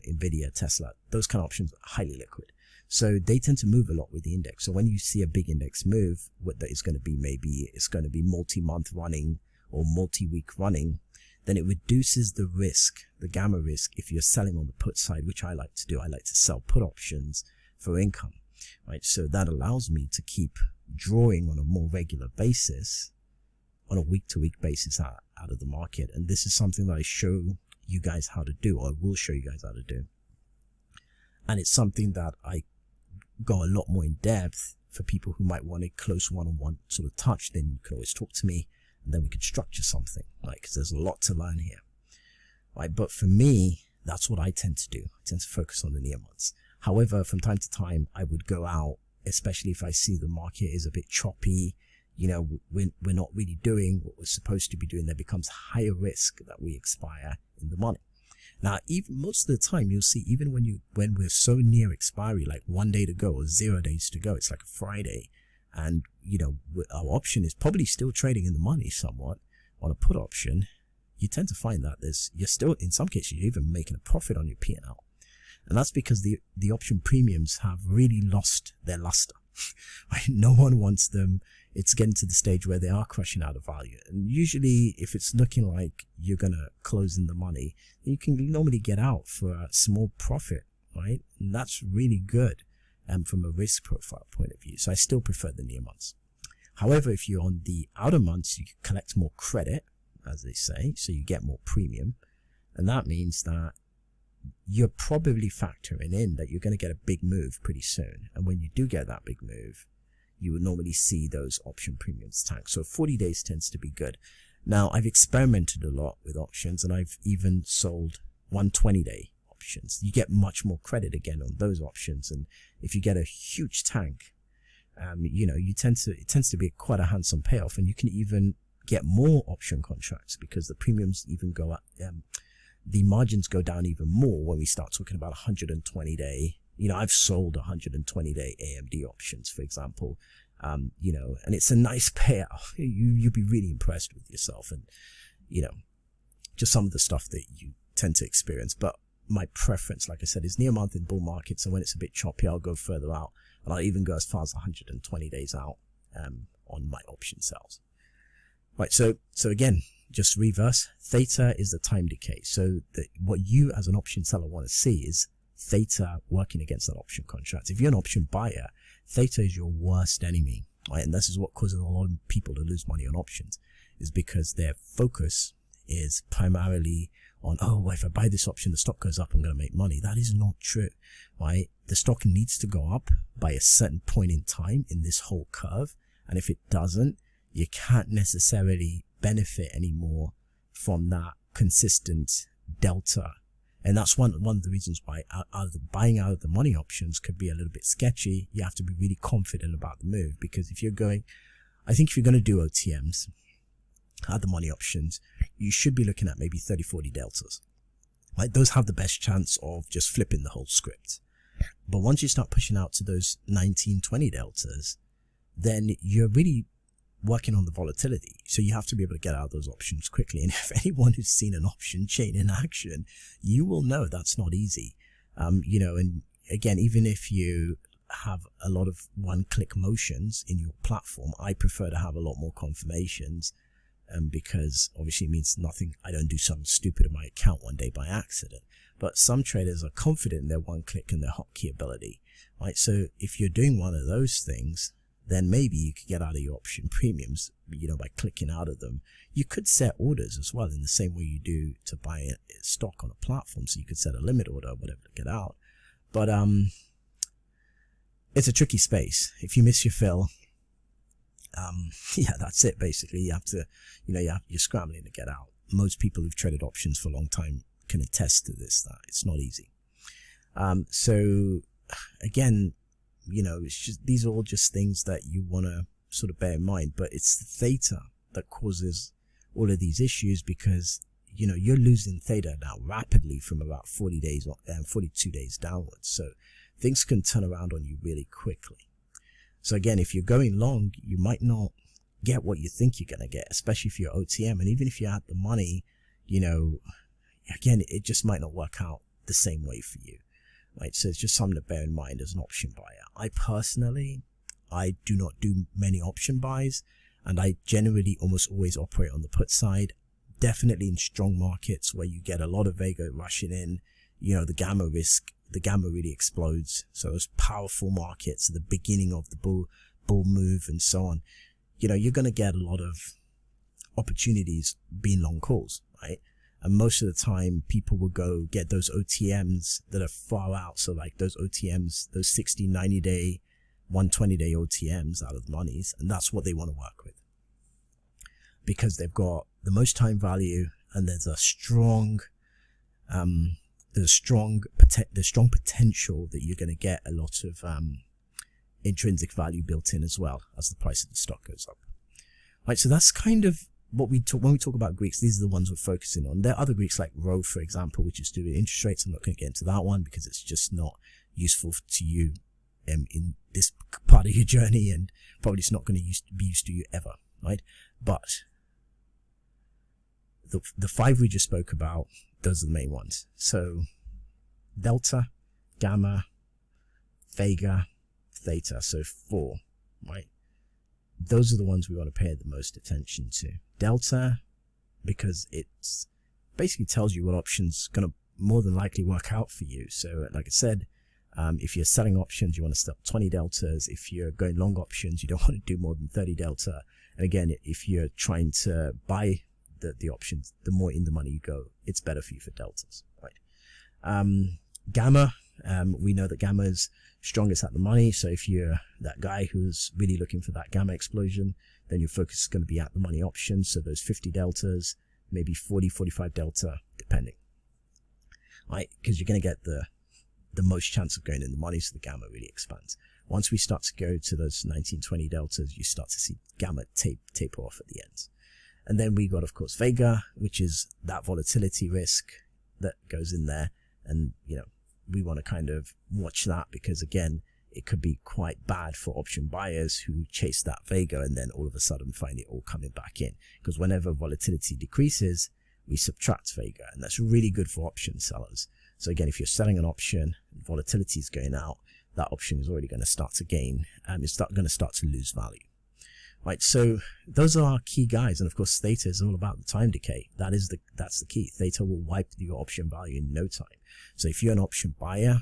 Nvidia, Tesla, those kind of options are highly liquid. So they tend to move a lot with the index. So when you see a big index move, what that is going to be, maybe it's going to be multi-month running or multi-week running, then it reduces the risk, the gamma risk, if you're selling on the put side, which I like to do. I like to sell put options for income, right? So that allows me to keep drawing on a more regular basis, on a week-to-week basis out of the market. And this is something that I show you guys how to do, or I will show you guys how to do. And it's something that I go a lot more in depth for people who might want a close one-on-one sort of touch. Then you can always talk to me, and then we can structure something, right? Because there's a lot to learn here, right? But for me, that's what I tend to do. I tend to focus on the near months. However, from time to time, I would go out, especially if I see the market is a bit choppy. You know, we're not really doing what we're supposed to be doing. There becomes higher risk that we expire in the money. Now, even most of the time, you'll see, even when we're so near expiry, like 1 day to go or 0 days to go, it's like a Friday, and you know, our option is probably still trading in the money somewhat on a put option. You tend to find that you're still, in some cases, you're even making a profit on your P&L. And that's because the option premiums have really lost their luster. Right? No one wants them. It's getting to the stage where they are crushing out of value. And usually, if it's looking like you're going to close in the money, you can normally get out for a small profit, right? And that's really good from a risk profile point of view. So I still prefer the near months. However, if you're on the outer months, you can collect more credit, as they say, so you get more premium. And that means that you're probably factoring in that you're going to get a big move pretty soon. And when you do get that big move, you would normally see those option premiums tank. So 40 days tends to be good. Now, I've experimented a lot with options, and I've even sold 120-day options. You get much more credit again on those options. And if you get a huge tank, you know, it tends to be quite a handsome payoff, and you can even get more option contracts because the premiums even go up. The margins go down even more when we start talking about 120-day. You know, I've sold 120-day AMD options, for example. You know, and it's a nice payout. You'll be really impressed with yourself, and you know, just some of the stuff that you tend to experience. But my preference, like I said, is near month in bull markets, and when it's a bit choppy, I'll go further out, and I'll even go as far as 120 days out on my option sales. Right, so again, just reverse. Theta is the time decay. So what you as an option seller want to see is theta working against that option contract. If you're an option buyer, theta is your worst enemy, right? And this is what causes a lot of people to lose money on options, is because their focus is primarily on, oh, well, if I buy this option, the stock goes up, I'm going to make money. That is not true, right? The stock needs to go up by a certain point in time in this whole curve. And if it doesn't, you can't necessarily benefit anymore from that consistent delta. And that's one of the reasons why buying out of the money options could be a little bit sketchy. You have to be really confident about the move, because if you're going, I think if you're going to do OTMs at the money options, you should be looking at maybe 30-40 deltas. Right? Those have the best chance of just flipping the whole script. But once you start pushing out to those 19-20 deltas, then you're really working on the volatility. So you have to be able to get out of those options quickly. And if anyone who's seen an option chain in action, you will know that's not easy. You know, and again, even if you have a lot of one-click motions in your platform, I prefer to have a lot more confirmations, because obviously it means nothing. I don't do something stupid in my account one day by accident. But some traders are confident in their one-click and their hotkey ability, right? So if you're doing one of those things, then maybe you could get out of your option premiums, you know, by clicking out of them. You could set orders as well in the same way you do to buy a stock on a platform. So you could set a limit order or whatever to get out. But it's a tricky space. If you miss your fill, yeah, that's it basically. You have to, you know, you're scrambling to get out. Most people who've traded options for a long time can attest to this, that it's not easy. So again, you know, it's just, these are all just things that you want to sort of bear in mind, but it's the theta that causes all of these issues, because, you know, you're losing theta now rapidly from about 40 days, 42 days downwards. So things can turn around on you really quickly. So again, if you're going long, you might not get what you think you're going to get, especially if you're OTM. And even if you had the money, you know, again, it just might not work out the same way for you. Right, so it's just something to bear in mind as an option buyer. I personally, I do not do many option buys, and I generally almost always operate on the put side. Definitely in strong markets where you get a lot of Vega rushing in, you know, the gamma really explodes. So those powerful markets at the beginning of the bull move and so on, you know, you're going to get a lot of opportunities being long calls, right? And most of the time, people will go get those OTMs that are far out. So like those OTMs, those 60, 90-day, 120-day OTMs out of the monies. And that's what they want to work with, because they've got the most time value, and there's a strong there's strong potential that you're going to get a lot of intrinsic value built in as well as the price of the stock goes up. Right, so that's kind of what we talk when we talk about Greeks. These are the ones we're focusing on. There are other Greeks like Rho, for example, which is to do with interest rates. I'm not going to get into that one because it's just not useful to you in this part of your journey, and probably it's not going to be used to you ever, right? But the five we just spoke about, those are the main ones. So delta, gamma, vega, theta, so 4, right? Those are the ones we want to pay the most attention to. Delta, because it's basically tells you what option's going to more than likely work out for you. So like I said, if you're selling options, you want to sell 20 deltas. If you're going long options, you don't want to do more than 30 delta. And again, if you're trying to buy the options, the more in the money you go, it's better for you for deltas, right? Gamma, we know that gamma is strongest at the money. So if you're that guy who's really looking for that gamma explosion, then your focus is going to be at the money options. So those 50 deltas, maybe 40, 45 delta, depending, right? Because you're going to get the most chance of going in the money, so the gamma really expands. Once we start to go to those 19, 20 deltas, you start to see gamma taper off at the end. And then we got, of course, vega, which is that volatility risk that goes in there. And, you know, we want to kind of watch that because, again, it could be quite bad for option buyers who chase that vega and then all of a sudden find it all coming back in. Because whenever volatility decreases, we subtract vega, and that's really good for option sellers. So again, if you're selling an option, volatility is going out, that option is already going to start to gain, it's going to start to lose value. Right, so those are our key guys, and of course theta is all about the time decay. That's the key. Theta will wipe your option value in no time. So if you're an option buyer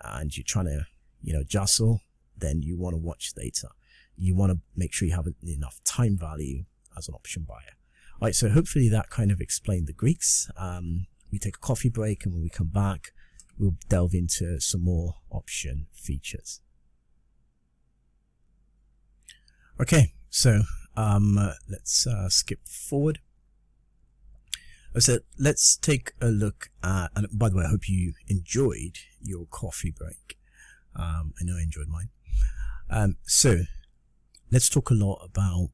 and you're trying to, you know, jostle, then you want to watch theta. You want to make sure you have enough time value as an option buyer. All right, so hopefully that kind of explained the Greeks. We take a coffee break, and when we come back, we'll delve into some more option features. Okay, so let's skip forward. So let's take a look at, and by the way, I hope you enjoyed your coffee break. I know I enjoyed mine. So let's talk a lot about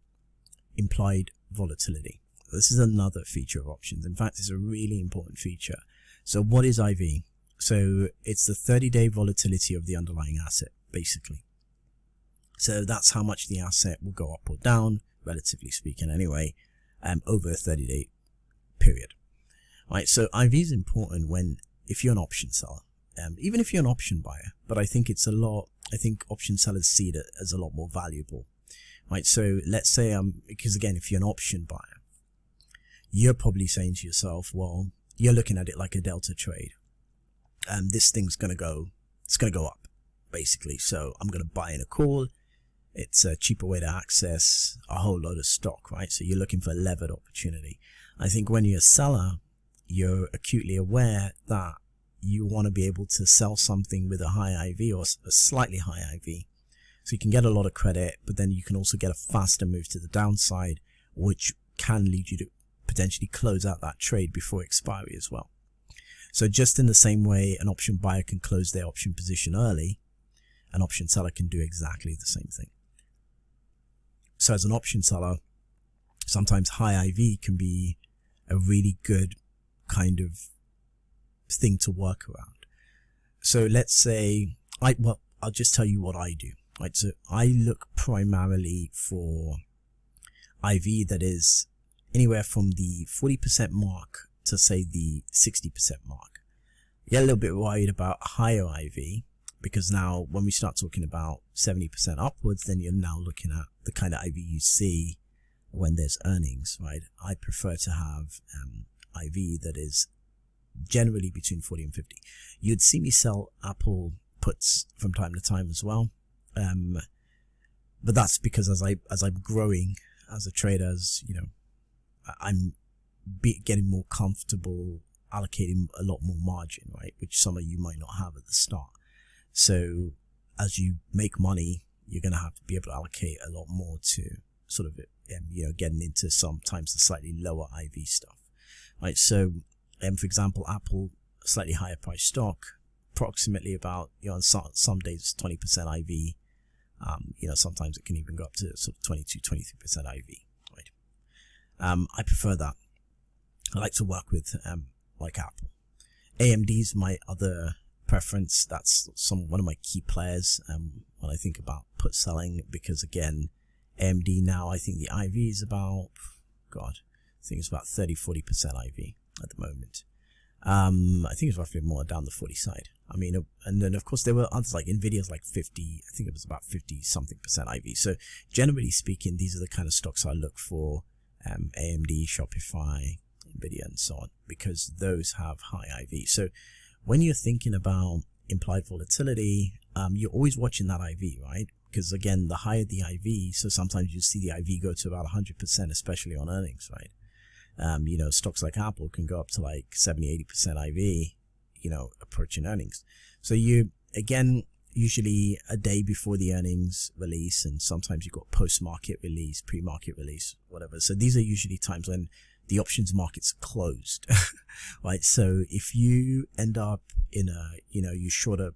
implied volatility. This is another feature of options. In fact, it's a really important feature. So what is IV? So it's the 30-day volatility of the underlying asset, basically. So that's how much the asset will go up or down, relatively speaking anyway, over a 30-day period. Right, so IV is important if you're an option seller, even if you're an option buyer, but I think option sellers see it as a lot more valuable. Right, so let's say, because again, if you're an option buyer, you're probably saying to yourself, well, you're looking at it like a delta trade. This thing's going to go up, basically. So I'm going to buy in a call. It's a cheaper way to access a whole load of stock, right? So you're looking for a levered opportunity. I think when you're a seller, you're acutely aware that you want to be able to sell something with a high IV or a slightly high IV. So you can get a lot of credit, but then you can also get a faster move to the downside, which can lead you to potentially close out that trade before expiry as well. So just in the same way an option buyer can close their option position early, an option seller can do exactly the same thing. So as an option seller, sometimes high IV can be a really good kind of thing to work around. So let's say, I'll just tell you what I do. Right, so I look primarily for IV that is anywhere from the 40% mark to say the 60% mark. You're a little bit worried about higher IV because now when we start talking about 70% upwards, then you're now looking at the kind of IV you see when there's earnings, right? I prefer to have IV that is generally between 40 and 50. You'd see me sell Apple puts from time to time as well. But that's because as I'm growing as a trader, as you know, I'm getting more comfortable allocating a lot more margin, right? Which some of you might not have at the start. So as you make money, you're going to have to be able to allocate a lot more to sort of, you know, getting into sometimes the slightly lower IV stuff, right? So, for example, Apple slightly higher price stock, approximately about, on some days 20% IV. Sometimes it can even go up to sort of 22-23% IV, right? I prefer that. I like to work with like Apple. AMD is my other preference. That's one of my key players when I think about put selling, because again, AMD now, I think the IV is about, I think it's about 30-40% IV at the moment. I think it's roughly more down the 40 side. I mean, and then of course there were others like Nvidia's like 50, I think it was about 50 something % IV. So generally speaking, these are the kind of stocks I look for, AMD, Shopify, Nvidia, and so on, because those have high IV. So when you're thinking about implied volatility, you're always watching that IV, right? Because again, the higher the IV, so sometimes you see the IV go to about 100%, especially on earnings, right? Stocks like Apple can go up to like 70-80% IV, approaching earnings. So you, again, usually a day before the earnings release, and sometimes you've got post-market release, pre-market release, whatever. So these are usually times when the options market's closed, right? So if you end up in you short a,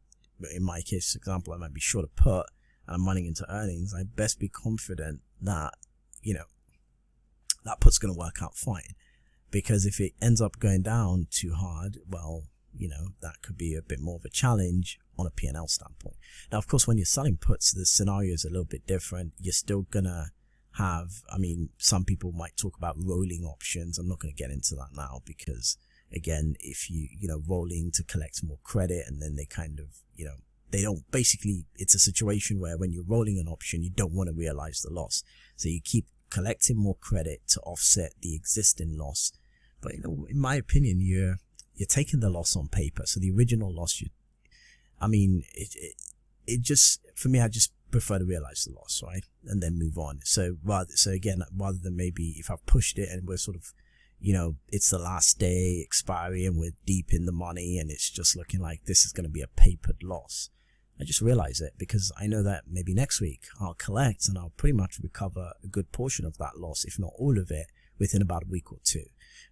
in my case, example, I might be short a put and I'm running into earnings, I best be confident that, that put's going to work out fine. Because if it ends up going down too hard, well, that could be a bit more of a challenge on a P&L standpoint. Now, of course, when you're selling puts, the scenario is a little bit different. You're still going to have, some people might talk about rolling options. I'm not going to get into that now because, again, if rolling to collect more credit, and then they kind of, they don't, basically, it's a situation where when you're rolling an option, you don't want to realize the loss. So you keep collecting more credit to offset the existing loss. But, in my opinion, you're taking the loss on paper. So the original loss, it just, for me, I just prefer to realize the loss, right? And then move on. So rather than maybe if I've pushed it and we're sort of, it's the last day expiry and we're deep in the money and it's just looking like this is going to be a papered loss, I just realize it because I know that maybe next week I'll collect and I'll pretty much recover a good portion of that loss, if not all of it, within about a week or two,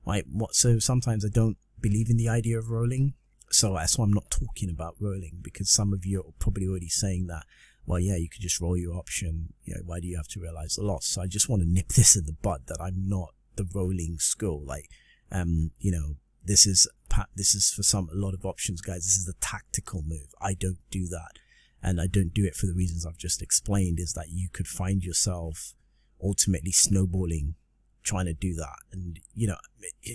right? So sometimes I don't believe in the idea of rolling. So that's why I'm not talking about rolling, because some of you are probably already saying that, well, yeah, you could just roll your option. Why do you have to realize the loss? So I just want to nip this in the bud that I'm not the rolling school. Like, this is for a lot of options guys. This is the tactical move. I don't do that. And I don't do it for the reasons I've just explained, is that you could find yourself ultimately snowballing trying to do that. And,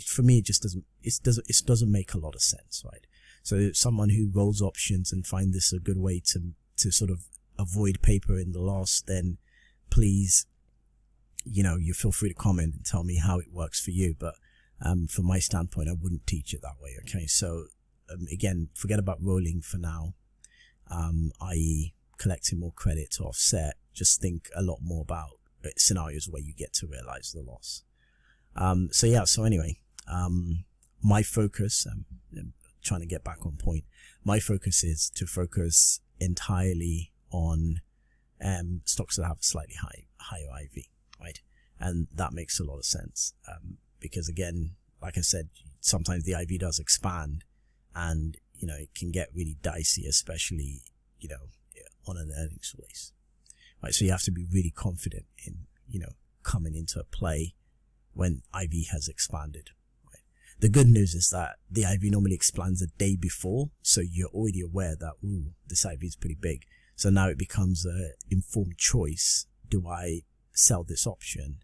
for me, it doesn't make a lot of sense, right? So someone who rolls options and find this a good way to sort of avoid paper in the loss, then please, you feel free to comment and tell me how it works for you. But from my standpoint, I wouldn't teach it that way. Okay. So again, forget about rolling for now, i.e. collecting more credit to offset. Just think a lot more about scenarios where you get to realize the loss. So anyway, my focus, trying to get back on point, my focus is to focus entirely on stocks that have slightly higher IV, right? And that makes a lot of sense, because again, like I said, sometimes the IV does expand, and it can get really dicey, especially on an earnings release, right? So you have to be really confident in coming into a play when IV has expanded. The good news is that the IV normally expands a day before, so you're already aware that, this IV is pretty big. So now it becomes an informed choice. Do I sell this option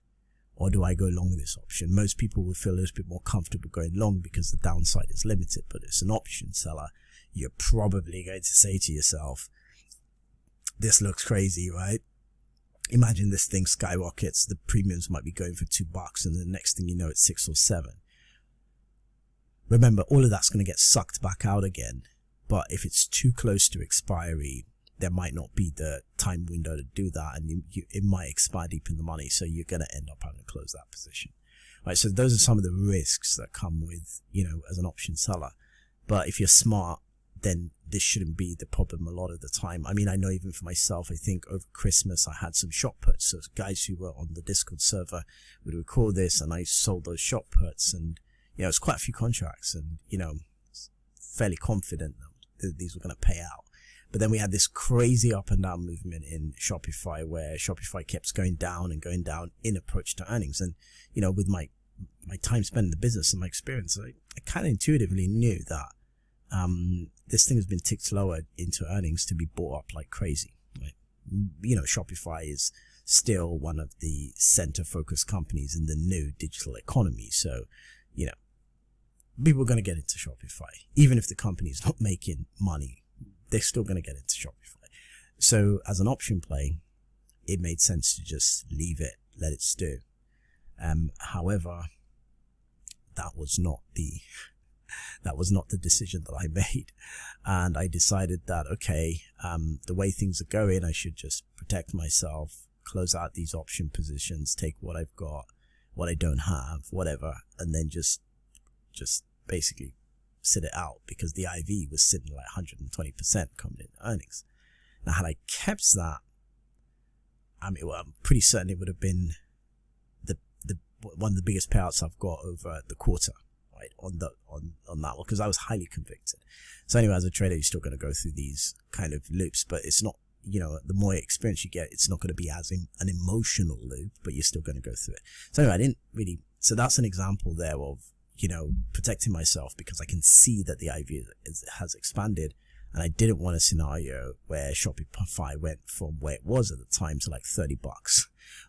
or do I go long this option? Most people will feel a little bit more comfortable going long because the downside is limited, but as an option seller, you're probably going to say to yourself, this looks crazy, right? Imagine this thing skyrockets, the premiums might be going for $2 and the next thing you know, it's 6 or 7. Remember, all of that's going to get sucked back out again, but if it's too close to expiry, there might not be the time window to do that, and it might expire deep in the money, so you're going to end up having to close that position. Right, so those are some of the risks that come with, as an option seller. But if you're smart, then this shouldn't be the problem a lot of the time. I mean, I know even for myself, I think over Christmas I had some short puts. So guys who were on the Discord server would record this, and I sold those short puts, and it's quite a few contracts, and fairly confident that these were going to pay out. But then we had this crazy up and down movement in Shopify, where Shopify kept going down in approach to earnings. And, you know, with my time spent in the business and my experience, I kind of intuitively knew that this thing has been ticked lower into earnings to be bought up like crazy. Right? You know, Shopify is still one of the center focused companies in the new digital economy. So, you know, people are going to get into Shopify. Even if the company is not making money, they're still going to get into Shopify. So as an option play, it made sense to just leave it, let it stew. However, that was not the decision that I made. And I decided that, okay, the way things are going, I should just protect myself, close out these option positions, take what I've got, what I don't have, whatever, and then just basically sit it out, because the IV was sitting like 120% coming in earnings. Now, had I kept that, I'm pretty certain it would have been the one of the biggest payouts I've got over the quarter, right, on that one, because I was highly convicted. So anyway, as a trader, you're still going to go through these kind of loops, but it's not, you know, the more experience you get, it's not going to be as an emotional loop, but you're still going to go through it. So anyway, so that's an example there of, you know, protecting myself, because I can see that the IV has expanded, and I didn't want a scenario where Shopify went from where it was at the time to like $30,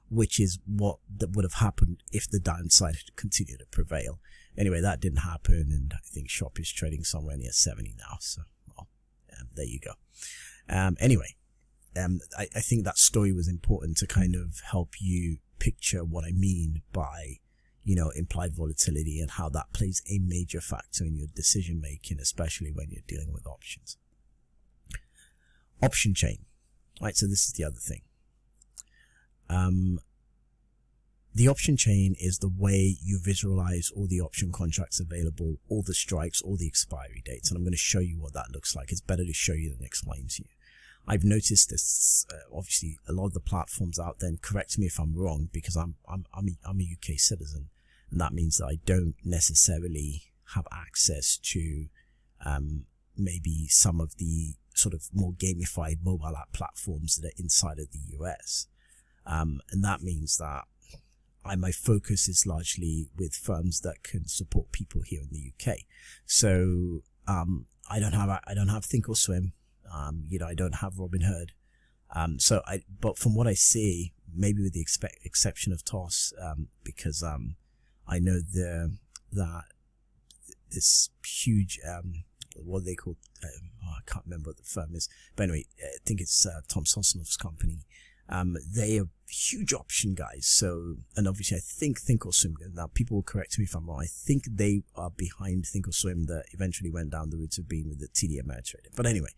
which is what that would have happened if the downside had continued to prevail. Anyway, that didn't happen, and I think Shop is trading somewhere near 70 now. So, well, there you go. Anyway, I think that story was important to kind of help you picture what I mean by, you know, implied volatility, and how that plays a major factor in your decision making, especially when you're dealing with options. Option chain, right? So this is the other thing. The option chain is the way you visualize all the option contracts available, all the strikes, all the expiry dates, and I'm going to show you what that looks like. It's better to show you than explain to you. I've noticed this, obviously a lot of the platforms out there, and correct me if I'm wrong, because I'm a UK citizen, and that means that I don't necessarily have access to maybe some of the sort of more gamified mobile app platforms that are inside of the US. And that means that my focus is largely with firms that can support people here in the UK. So I don't have Thinkorswim. You know, I don't have Robinhood. But from what I see, maybe with the exception of TOS, because I know that this huge, what they call, I can't remember what the firm is, but anyway, I think it's Tom Sosnoff's company. They are huge option guys. So, and obviously I think Thinkorswim, now people will correct me if I'm wrong, I think they are behind Thinkorswim that eventually went down the route of being with the TD Ameritrade. But anyway,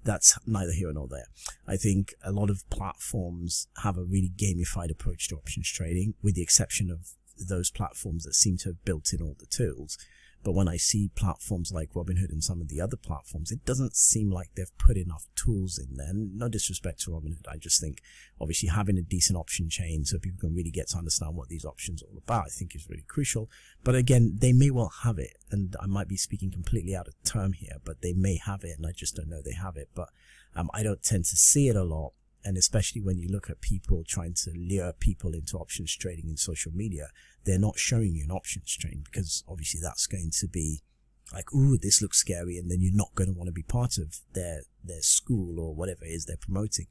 that's neither here nor there. I think a lot of platforms have a really gamified approach to options trading, with the exception of those platforms that seem to have built in all the tools. But when I see platforms like Robinhood and some of the other platforms, it doesn't seem like they've put enough tools in there. And no disrespect to Robinhood, I just think obviously having a decent option chain so people can really get to understand what these options are all about, I think is really crucial. But again, they may well have it, and I might be speaking completely out of term here, but they may have it and I just don't know they have it. But I don't tend to see it a lot. And especially when you look at people trying to lure people into options trading in social media, they're not showing you an options trade, because obviously that's going to be like, ooh, this looks scary, and then you're not going to want to be part of their school or whatever it is they're promoting.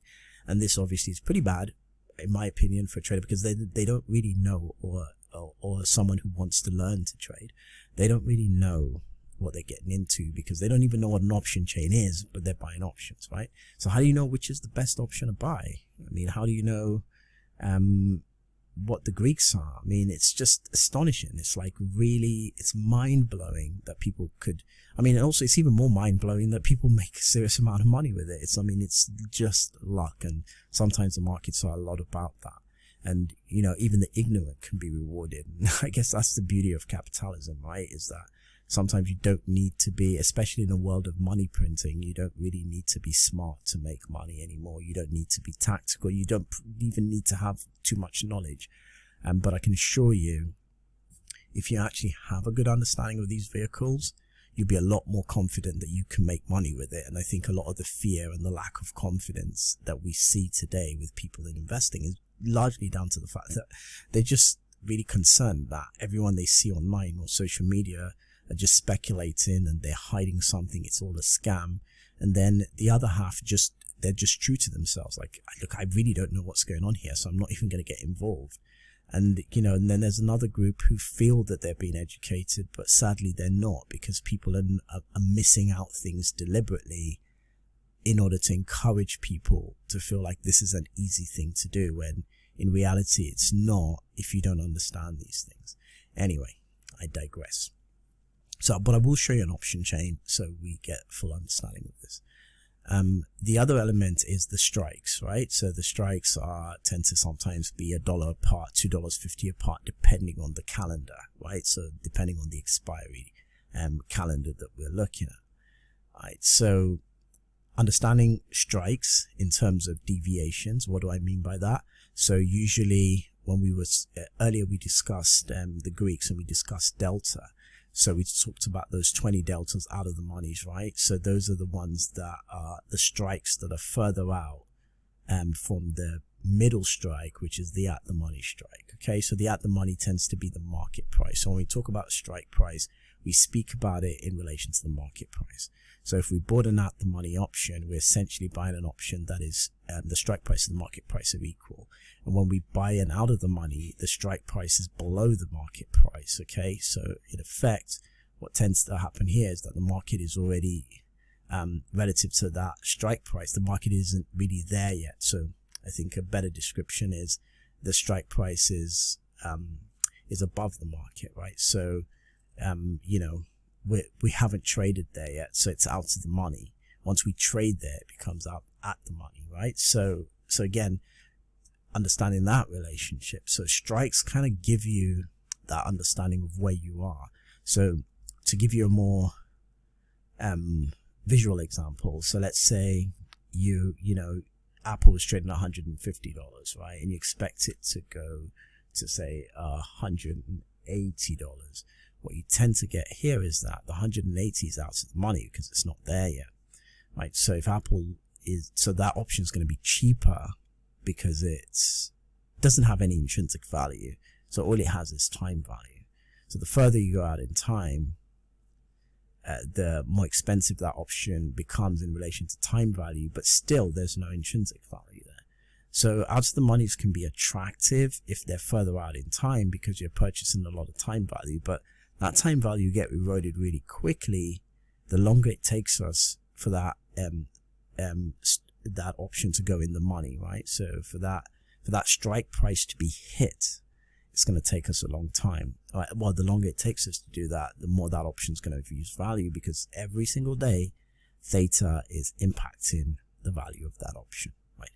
And this obviously is pretty bad, in my opinion, for a trader, because they don't really know, or someone who wants to learn to trade, they don't really know what they're getting into, because they don't even know what an option chain is, but they're buying options, right? So how do you know which is the best option to buy? I mean, how do you know what the Greeks are? I mean, it's just astonishing. It's like really, it's mind-blowing that people could, I mean, and also it's even more mind-blowing that people make a serious amount of money with it. It's just luck, and sometimes the markets are a lot about that. And, you know, even the ignorant can be rewarded. And I guess that's the beauty of capitalism, right? Is that sometimes you don't need to be, especially in a world of money printing, you don't really need to be smart to make money anymore. You don't need to be tactical. You don't even need to have too much knowledge. But I can assure you, if you actually have a good understanding of these vehicles, you'll be a lot more confident that you can make money with it. And I think a lot of the fear and the lack of confidence that we see today with people in investing is largely down to the fact that they're just really concerned that everyone they see online or social media are just speculating and they're hiding something. It's all a scam. And then the other half they're just true to themselves. Like, look, I really don't know what's going on here, so I'm not even going to get involved. And, and then there's another group who feel that they're being educated, but sadly they're not, because people are missing out things deliberately in order to encourage people to feel like this is an easy thing to do, when in reality it's not, if you don't understand these things. Anyway, I digress. So, but I will show you an option chain so we get full understanding of this. The other element is the strikes, right? So the strikes tend to sometimes be $1 a part, $2.50 a part, depending on the calendar, right? So depending on the expiry calendar that we're looking at, right? So understanding strikes in terms of deviations, what do I mean by that? So usually when we was earlier, we discussed the Greeks and we discussed delta. So we talked about those 20 deltas out of the monies, right? So those are the ones that are the strikes that are further out from the middle strike, which is the at the money strike. Okay, so the at the money tends to be the market price. So when we talk about strike price, we speak about it in relation to the market price. So if we bought an at the money option, we're essentially buying an option that is the strike price and the market price are equal. And when we buy an out of the money, the strike price is below the market price. Okay, so in effect, what tends to happen here is that the market is already relative to that strike price. The market isn't really there yet. So I think a better description is the strike price is above the market, right? So we haven't traded there yet, so it's out of the money. Once we trade there, it becomes out at the money, right? So again, understanding that relationship. So strikes kind of give you that understanding of where you are. So to give you a more visual example, so let's say Apple was trading $150, right? And you expect it to go to say $180. What you tend to get here is that the 180 is out of the money because it's not there yet, right? So if so that option is going to be cheaper because it doesn't have any intrinsic value. So all it has is time value. So the further you go out in time, the more expensive that option becomes in relation to time value, but still there's no intrinsic value there. So out of the monies can be attractive if they're further out in time because you're purchasing a lot of time value, but that time value get eroded really quickly the longer it takes us for that that option to go in the money, right? So for that strike price to be hit, it's going to take us a long time. Well, the longer it takes us to do that, the more that option is going to use value, because every single day theta is impacting the value of that option, right?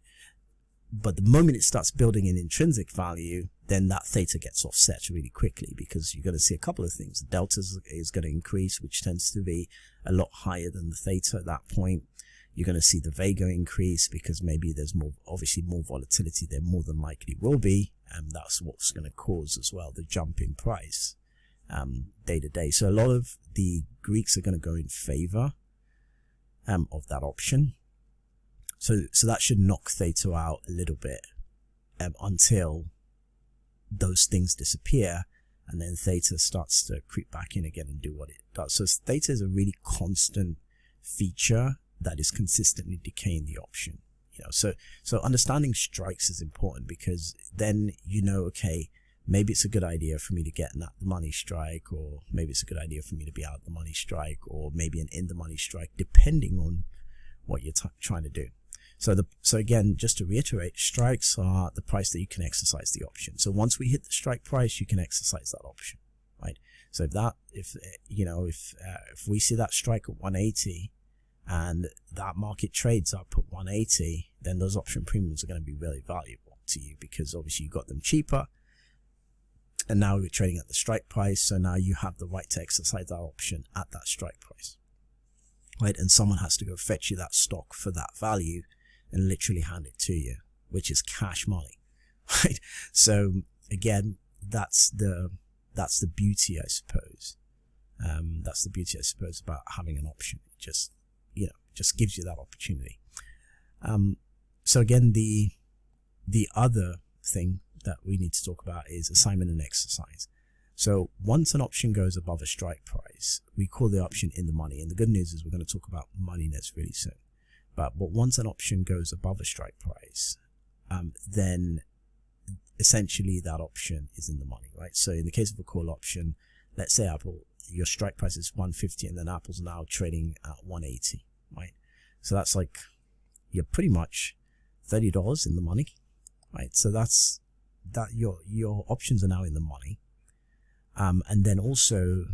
But the moment it starts building an intrinsic value, then that theta gets offset really quickly, because you're going to see a couple of things. The delta is going to increase, which tends to be a lot higher than the theta at that point. You're going to see the Vega increase because maybe there's obviously more volatility. There more than likely will be, and that's what's going to cause as well the jump in price day to day. So a lot of the Greeks are going to go in favor of that option. So that should knock theta out a little bit until those things disappear, and then theta starts to creep back in again and do what it does. So theta is a really constant feature that is consistently decaying the option. So understanding strikes is important, because then okay, maybe it's a good idea for me to get an at the money strike, or maybe it's a good idea for me to be out the money strike, or maybe an in the money strike, depending on what you're trying to do. So again, just to reiterate, strikes are the price that you can exercise the option. So once we hit the strike price, you can exercise that option, right? So if we see that strike at 180 and that market trades up at 180, then those option premiums are going to be really valuable to you, because obviously you got them cheaper, and now you're trading at the strike price. So now you have the right to exercise that option at that strike price, right? And someone has to go fetch you that stock for that value and literally hand it to you, which is cash money, right? So again, that's the beauty, I suppose, That's the beauty, I suppose, about having an option. It just, just gives you that opportunity. So again, the other thing that we need to talk about is assignment and exercise. So once an option goes above a strike price, we call the option in the money. And the good news is we're going to talk about moneyness really soon. But once an option goes above a strike price, then essentially that option is in the money, right? So in the case of a call option, let's say Apple, your strike price is 150 and then Apple's now trading at 180, right? So that's like, you're pretty much $30 in the money, right? So that's that your options are now in the money. And then also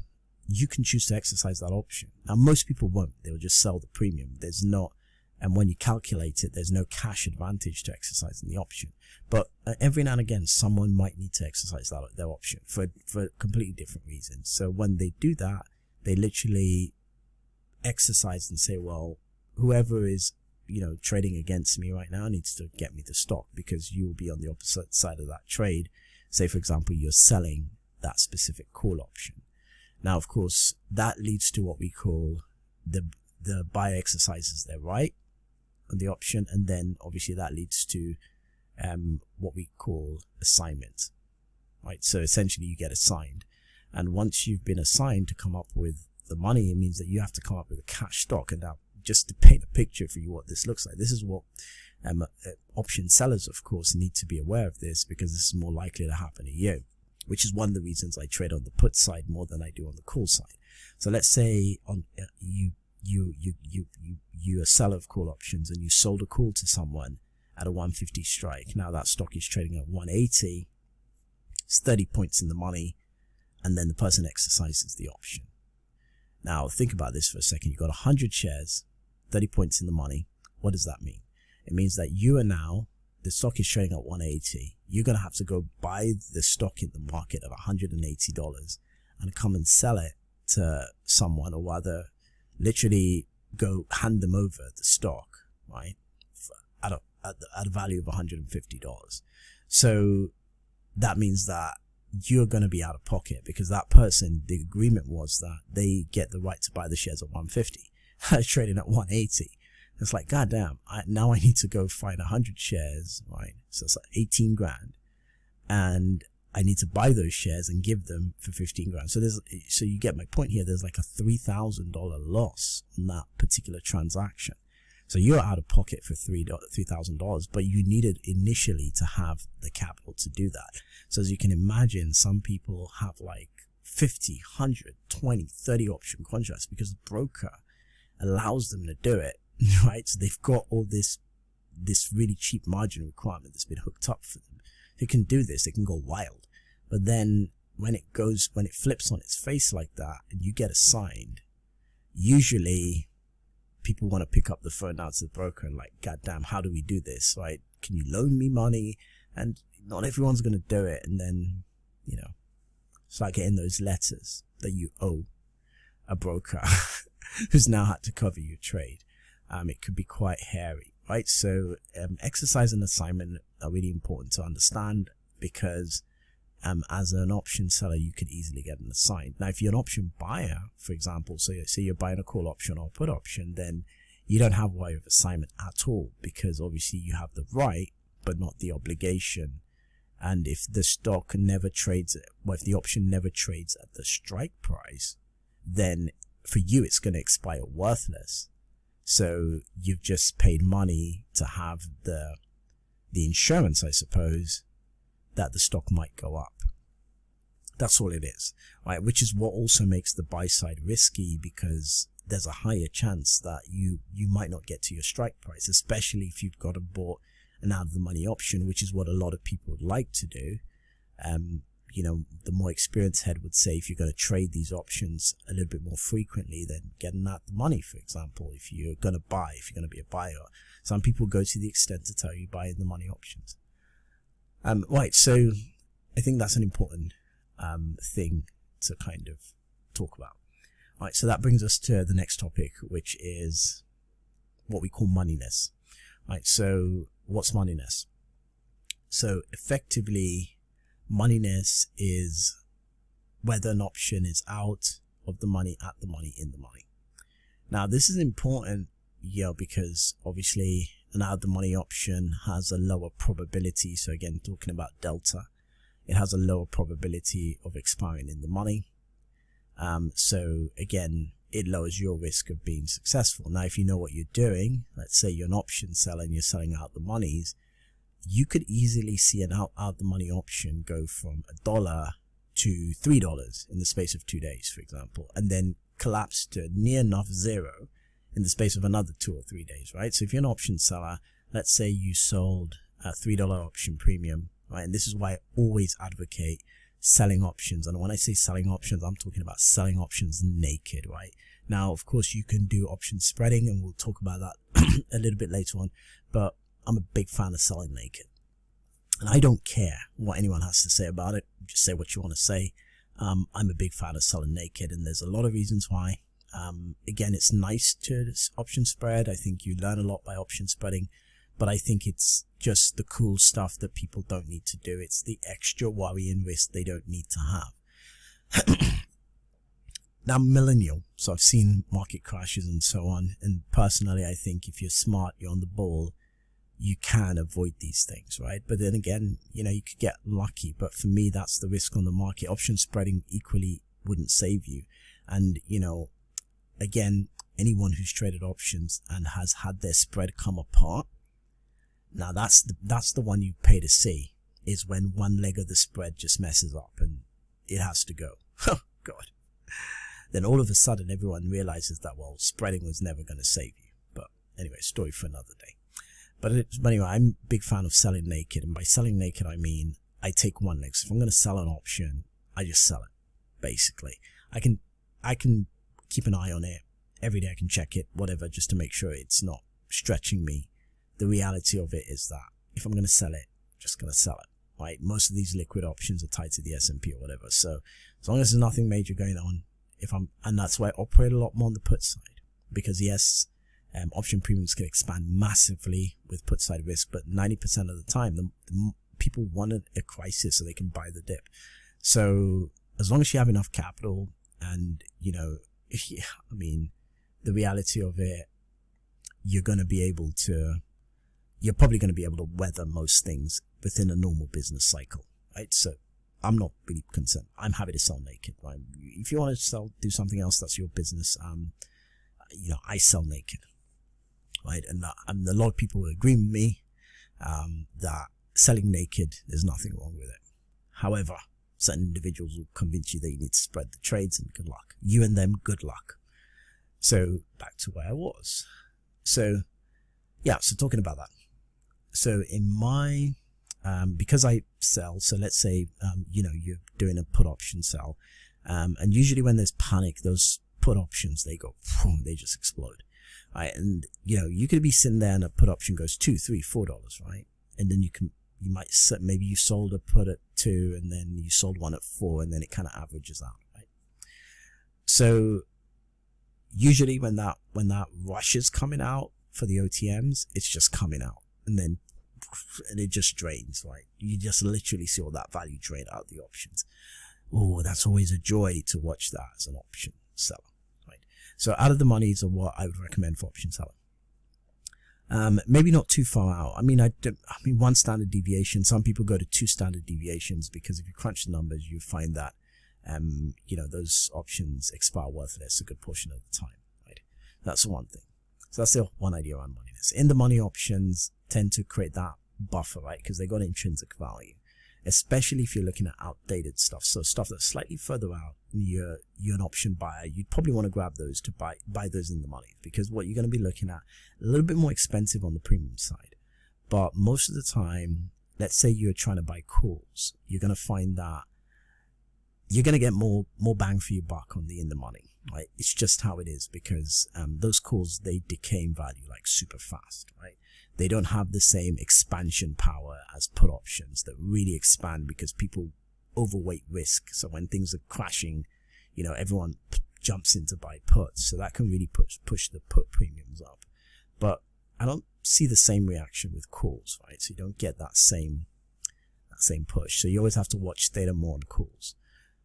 you can choose to exercise that option. Now most people won't, they'll just sell the premium. There's not, and when you calculate it, there's no cash advantage to exercising the option. But every now and again, someone might need to exercise their option for completely different reasons. So when they do that, they literally exercise and say, well, whoever is, trading against me right now needs to get me the stock, because you will be on the opposite side of that trade. Say, for example, you're selling that specific call option. Now, of course, that leads to what we call the buyer exercises their right on the option, and then obviously that leads to what we call assignment, right? So essentially you get assigned, and once you've been assigned to come up with the money, it means that you have to come up with a cash stock. And now, just to paint a picture for you what this looks like, this is what option sellers, of course, need to be aware of this, because this is more likely to happen to you, which is one of the reasons I trade on the put side more than I do on the call side. So let's say on you're a seller of call options and you sold a call to someone at a 150 strike. Now that stock is trading at 180. It's 30 points in the money, and then the person exercises the option. Now think about this for a second. You've got 100 shares, 30 points in the money. What does that mean? It means that you are now, the stock is trading at 180. You're going to have to go buy the stock in the market at $180 and come and sell it to someone, or rather literally go hand them over the stock, right, at a value of $150. So that means that you're going to be out of pocket, because that person, the agreement was that they get the right to buy the shares at 150. Trading at 180. It's like, goddamn, now I need to go find 100 shares, right? So it's like 18 grand, and I need to buy those shares and give them for 15 grand. So you get my point here. There's like a $3,000 loss on that particular transaction. So you're out of pocket for $3,000, but you needed initially to have the capital to do that. So as you can imagine, some people have like 50, 100, 20, 30 option contracts because the broker allows them to do it, right? So they've got all this really cheap margin requirement that's been hooked up for them. They can do this, they can go wild. But then when it flips on its face like that and you get assigned, usually people want to pick up the phone now to the broker and like, goddamn, how do we do this, right? Can you loan me money? And not everyone's going to do it. And then, it's like getting those letters that you owe a broker who's now had to cover your trade. It could be quite hairy, right? So exercise and assignment are really important to understand, because as an option seller, you could easily get an assigned. Now, if you're an option buyer, for example, so say you're buying a call option or a put option, then you don't have a way of assignment at all, because obviously you have the right, but not the obligation. And if the stock never trades, well, if the option never trades at the strike price, then for you, it's going to expire worthless. So you've just paid money to have the insurance, I suppose, that the stock might go up. That's all it is, right? Which is what also makes the buy side risky, because there's a higher chance that you might not get to your strike price, especially if you've got bought an out of the money option, which is what a lot of people would like to do. The more experienced head would say, if you're going to trade these options a little bit more frequently, then getting out the money, for example, if you're going to be a buyer. Some people go to the extent to tell you buy in the money options. Right, so I think that's an important thing to kind of talk about. All right, so that brings us to the next topic, which is what we call moneyness. All right, so what's moneyness? So effectively, moneyness is whether an option is out of the money at the money in the money. Now, this is important, because obviously an out the money option has a lower probability. So again, talking about delta, it has a lower probability of expiring in the money. So again, it lowers your risk of being successful. Now, if you know what you're doing, let's say you're an option seller and you're selling out the monies, you could easily see an out the money option go from $1 to $3 in the space of 2 days, for example, and then collapse to near enough zero in the space of another 2 or 3 days, right? So if you're an option seller, let's say you sold a $3 option premium, right? And this is why I always advocate selling options. And when I say selling options, I'm talking about selling options naked, right? Now, of course, you can do option spreading, and we'll talk about that a little bit later on, but I'm a big fan of selling naked. And I don't care what anyone has to say about it. Just say what you want to say. I'm a big fan of selling naked, and there's a lot of reasons why. Again, it's nice to option spread. I think you learn a lot by option spreading, but I think it's just the cool stuff that people don't need to do. It's the extra worry and risk they don't need to have. Now, I'm millennial, so I've seen market crashes and so on. And personally, I think if you're smart, you're on the ball, you can avoid these things, right? But then again, you could get lucky. But for me, that's the risk on the market. Option spreading equally wouldn't save you. And, again, anyone who's traded options and has had their spread come apart, now that's the one you pay to see, is when one leg of the spread just messes up and it has to go. Oh, God. Then all of a sudden, everyone realizes that, well, spreading was never going to save you. But anyway, story for another day. But anyway, I'm a big fan of selling naked. And by selling naked, I mean, I take one leg. So if I'm going to sell an option, I just sell it, basically. I can keep an eye on it. Every day I can check it, whatever, just to make sure it's not stretching me. The reality of it is that if I'm going to sell it, I'm just going to sell it, right? Most of these liquid options are tied to the S&P or whatever. So as long as there's nothing major going on, and that's why I operate a lot more on the put side, because yes, option premiums can expand massively with put side risk, but 90% of the time, the people wanted a crisis so they can buy the dip. So as long as you have enough capital, and the reality of it, you're probably going to be able to weather most things within a normal business cycle, right? So I'm not really concerned. I'm happy to sell naked, right? If you want to do something else, that's your business. I sell naked, right? And a lot of people will agree with me that selling naked, there's nothing wrong with it. However, certain individuals will convince you that you need to spread the trades, and good luck. You and them, good luck. So back to where I was. So talking about that. So in my, because I sell, so let's say, you're doing a put option sell. And usually when there's panic, those put options, they go, boom, they just explode. Right. And, you could be sitting there and a put option goes $2, $3, $4, right? And then maybe you sold a put at 2 and then you sold one at 4, and then it kind of averages out, right? So usually when that rush is coming out for the OTMs, it's just coming out, and it just drains, right? You just literally see all that value drain out of the options. Oh, that's always a joy to watch that as an option seller, right? So out of the monies are what I would recommend for option selling. Maybe not too far out. I mean, one standard deviation. Some people go to 2 standard deviations, because if you crunch the numbers, you find that, those options expire worthless a good portion of the time, right? That's one thing. So that's the one idea around moneyness. In the money options tend to create that buffer, right? Because they got intrinsic value, especially if you're looking at outdated stuff. So stuff that's slightly further out, and you're an option buyer, you'd probably want to grab those to buy those in the money, because what you're going to be looking at, a little bit more expensive on the premium side. But most of the time, let's say you're trying to buy calls, you're going to find that you're going to get more bang for your buck on the in the money, right? It's just how it is, because those calls, they decay in value like super fast, right? They don't have the same expansion power as put options that really expand, because people overweight risk. So when things are crashing, everyone jumps in to buy puts. So that can really push the put premiums up. But I don't see the same reaction with calls, right? So you don't get that same push. So you always have to watch theta more on calls,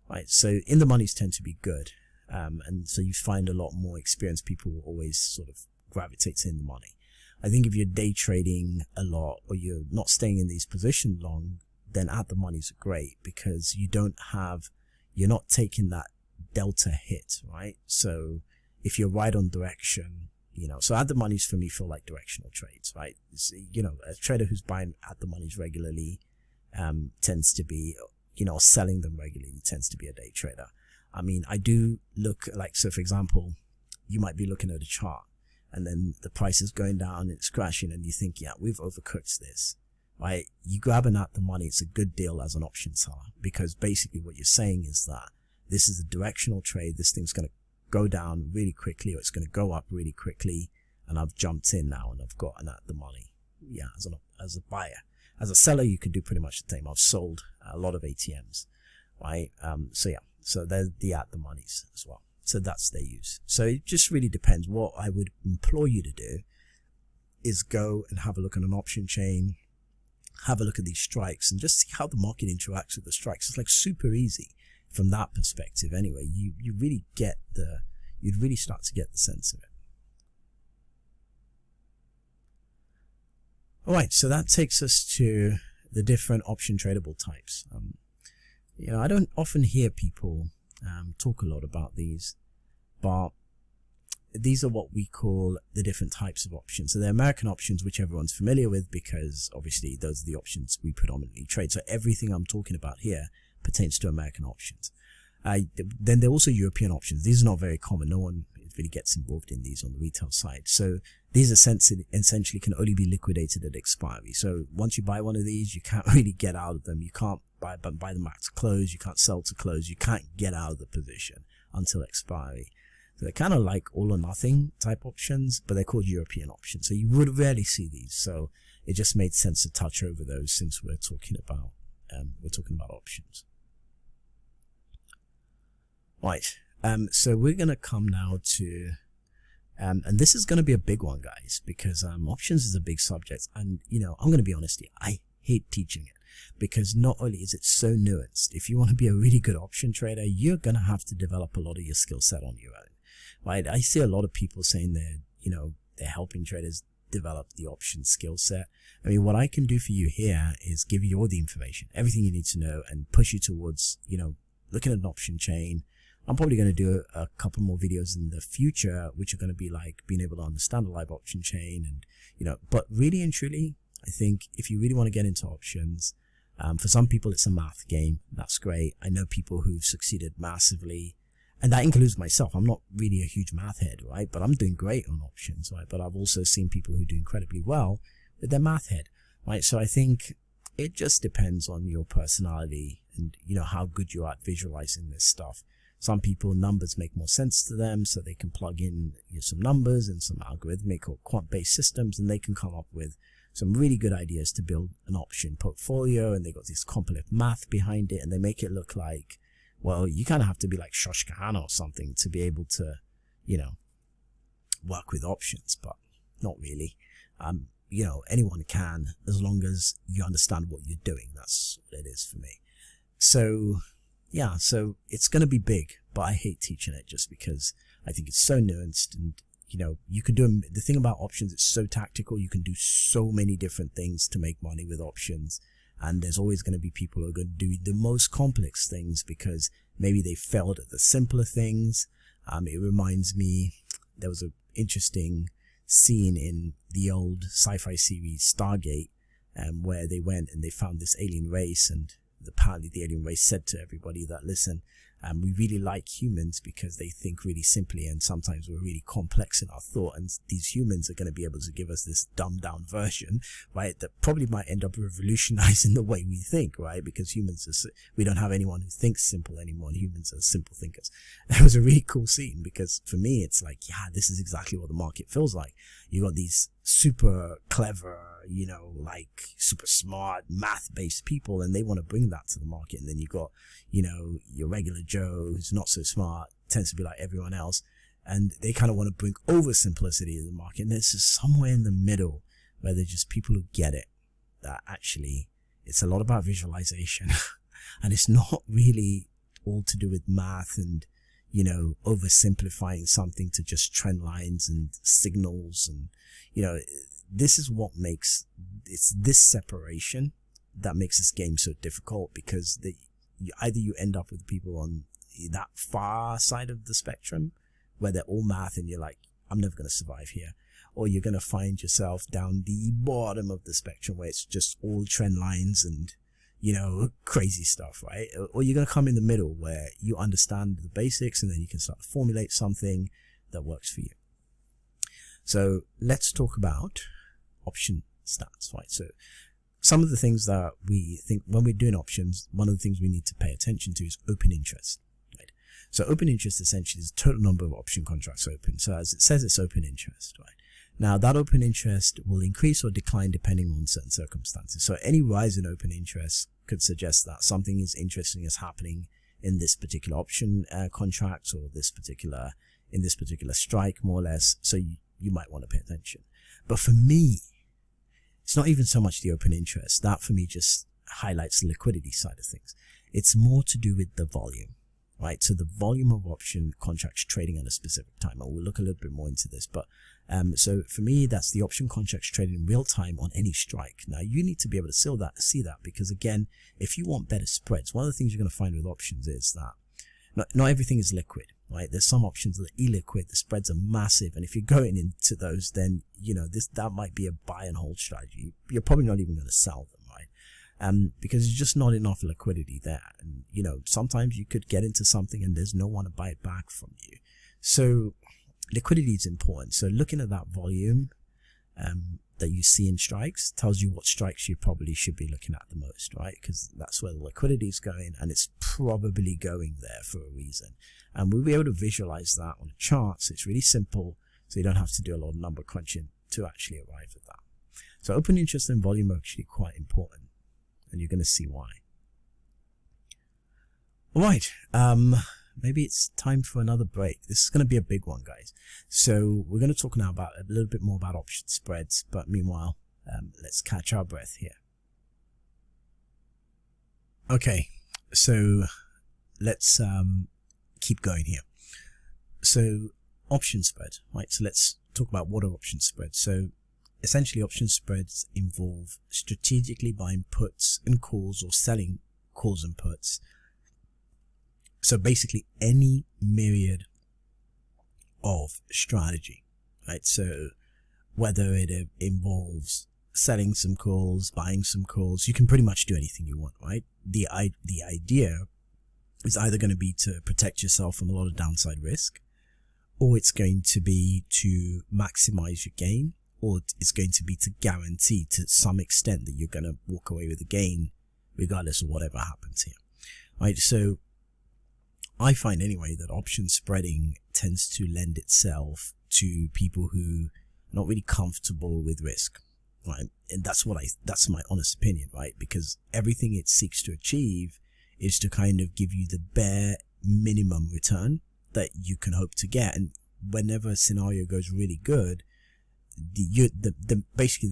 right? So in the monies tend to be good. And so you find a lot more experienced people will always sort of gravitate in the money. I think if you're day trading a lot or you're not staying in these positions long, then at the money's great because you're not taking that delta hit, right? So if you're right on direction, so at the monies for me feel like directional trades, right? It's, a trader who's buying at the monies regularly tends to be, selling them regularly tends to be a day trader. I mean, I do look like, so for example, you might be looking at a chart and then the price is going down, it's crashing and you think, yeah, we've overcooked this, right? You grab an at the money, it's a good deal as an option seller because basically what you're saying is that this is a directional trade. This thing's going to go down really quickly or it's going to go up really quickly. And I've jumped in now and I've got an at the money. Yeah, as a buyer. As a seller, you can do pretty much the same. I've sold a lot of ATMs, right? So they're the at the monies as well. So that's their use. So it just really depends. What I would implore you to do is go and have a look at an option chain, have a look at these strikes and just see how the market interacts with the strikes. It's like super easy from that perspective. Anyway, you really get you'd really start to get the sense of it. All right, so that takes us to the different option tradable types. I don't often hear people talk a lot about these, but these are what we call the different types of options. So they're American options, which everyone's familiar with because obviously those are the options we predominantly trade. So everything I'm talking about here pertains to American options. Then there are also European options. These are not very common. No one really gets involved in these on the retail side. So these essentially can only be liquidated at expiry. So once you buy one of these, you can't really get out of them. You can't buy them back to close. You can't sell to close. You can't get out of the position until expiry. So they're kind of like all or nothing type options, but they're called European options. So you would rarely see these. So it just made sense to touch over those since we're talking about options. Right. So we're going to come now to, and this is going to be a big one, guys, because options is a big subject. And, I'm going to be honest here, I hate teaching it because not only is it so nuanced, if you want to be a really good option trader, you're going to have to develop a lot of your skill set on your own, right? I see a lot of people saying they're helping traders develop the option skill set. I mean, what I can do for you here is give you all the information, everything you need to know, and push you towards, looking at an option chain. I'm probably going to do a couple more videos in the future, which are going to be like being able to understand a live option chain and, but really and truly, I think if you really want to get into options, for some people, it's a math game. That's great. I know people who've succeeded massively, and that includes myself. I'm not really a huge math head, right? But I'm doing great on options, right? But I've also seen people who do incredibly well with their math head, right? So I think it just depends on your personality and, how good you are at visualizing this stuff. Some people, numbers make more sense to them, so they can plug in some numbers and some algorithmic or quant-based systems, and they can come up with some really good ideas to build an option portfolio, and they got this complex math behind it, and they make it look like, well, you kind of have to be like Shosh Kahana or something to be able to, work with options, but not really. Anyone can, as long as you understand what you're doing. That's what it is for me. So yeah, so it's going to be big, but I hate teaching it just because I think it's so nuanced and, you can do, the thing about options, it's so tactical. You can do so many different things to make money with options. And there's always going to be people who are going to do the most complex things because maybe they failed at the simpler things. It reminds me, there was an interesting scene in the old sci-fi series Stargate, where they went and they found this alien race, and apparently the alien race said to everybody that, listen, we really like humans because they think really simply, and sometimes we're really complex in our thought, and these humans are going to be able to give us this dumbed down version, right, that probably might end up revolutionizing the way we think, right, because we don't have anyone who thinks simple anymore, and humans are simple thinkers. That was a really cool scene because for me it's like, yeah, this is exactly what the market feels like. You got these super clever, like super smart math-based people, and they want to bring that to the market. And then you got, your regular Joe who's not so smart, tends to be like everyone else, and they kind of want to bring over simplicity to the market. And there's just somewhere in the middle where there's just people who get it, that actually it's a lot about visualization and it's not really all to do with math and, you know, oversimplifying something to just trend lines and signals. And, you know, this is what makes, it's this separation that makes this game so difficult, because either you end up with people on that far side of the spectrum where they're all math and you're like, I'm never going to survive here, or you're going to find yourself down the bottom of the spectrum where it's just all trend lines and, you know, crazy stuff, right? Or you're going to come in the middle where you understand the basics and then you can start to formulate something that works for you. So let's talk about option stats, right? So some of the things that we think when we're doing options, one of the things we need to pay attention to is open interest, right? So open interest essentially is the total number of option contracts open. So as it says, it's open interest, right? Now that open interest will increase or decline depending on certain circumstances. So any rise in open interest could suggest that something is interesting is happening in this particular option contract, or in this particular strike, more or less. So you might want to pay attention. But for me, it's not even so much the open interest. That for me just highlights the liquidity side of things. It's more to do with the volume, right? So the volume of option contracts trading at a specific time. And we'll look a little bit more into this. But so for me, that's the option contracts trading in real time on any strike. Now you need to be able to see that, because again, if you want better spreads, one of the things you're going to find with options is that not everything is liquid, right? There's some options that are illiquid, the spreads are massive, and if you're going into those, then, you know, that might be a buy and hold strategy. You're probably not even going to sell them, right? Because there's just not enough liquidity there. And, you know, sometimes you could get into something and there's no one to buy it back from you. So liquidity is important. So looking at that volume that you see in strikes tells you what strikes you probably should be looking at the most, right? Because that's where the liquidity is going, and it's probably going there for a reason. And we'll be able to visualize that on a chart. So it's really simple, so you don't have to do a lot of number crunching to actually arrive at that. So open interest and volume are actually quite important, and you're going to see why. All right, maybe it's time for another break. This is going to be a big one, guys. So we're going to talk now about a little bit more about option spreads, but meanwhile, let's catch our breath here. Okay, so let's keep going here. So option spread, right? So let's talk about what are option spreads. So essentially, option spreads involve strategically buying puts and calls or selling calls and puts. So basically any myriad of strategy, right? So whether it involves selling some calls, buying some calls, you can pretty much do anything you want, right? The idea is either going to be to protect yourself from a lot of downside risk, or it's going to be to maximize your gain, or it's going to be to guarantee to some extent that you're going to walk away with a gain regardless of whatever happens here, right? So I find anyway that option spreading tends to lend itself to people who are not really comfortable with risk, right? And that's my honest opinion, right? Because everything it seeks to achieve is to kind of give you the bare minimum return that you can hope to get. And whenever a scenario goes really good, basically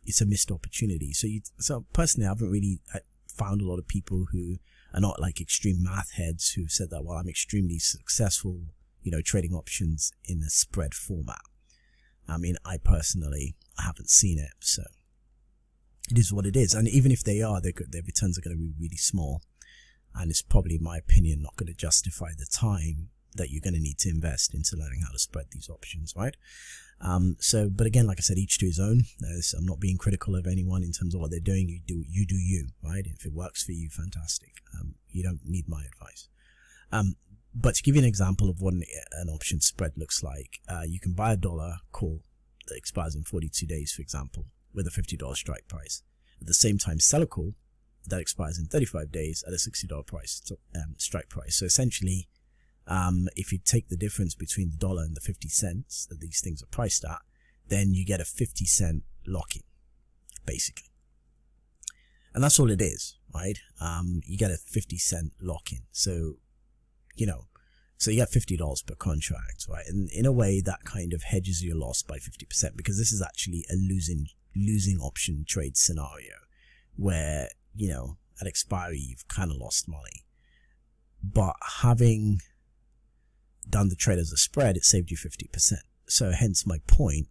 it's a missed opportunity. So personally, I haven't really found a lot of people who are not like extreme math heads who've said that, well, I'm extremely successful, you know, trading options in a spread format. I mean, I haven't seen it, so it is what it is. And even if they are, their returns are going to be really small, and it's probably, in my opinion, not going to justify the time that you're going to need to invest into learning how to spread these options, right? But again, like I said, each to his own. I'm not being critical of anyone in terms of what they're doing. You do you, right? If it works for you, fantastic. You don't need my advice. But to give you an example of what an option spread looks like, you can buy a dollar call that expires in 42 days, for example, with a $50 strike price. At the same time, sell a call that expires in 35 days at a $60 strike price. So essentially, if you take the difference between the dollar and the 50 cents that these things are priced at, then you get a 50-cent lock-in, basically. And that's all it is, right? You get a 50-cent lock-in. So, you know, so you get $50 per contract, right? And in a way, that kind of hedges your loss by 50%, because this is actually a losing option trade scenario where, you know, at expiry, you've kind of lost money. But having done the trade as a spread, it saved you 50%. So hence my point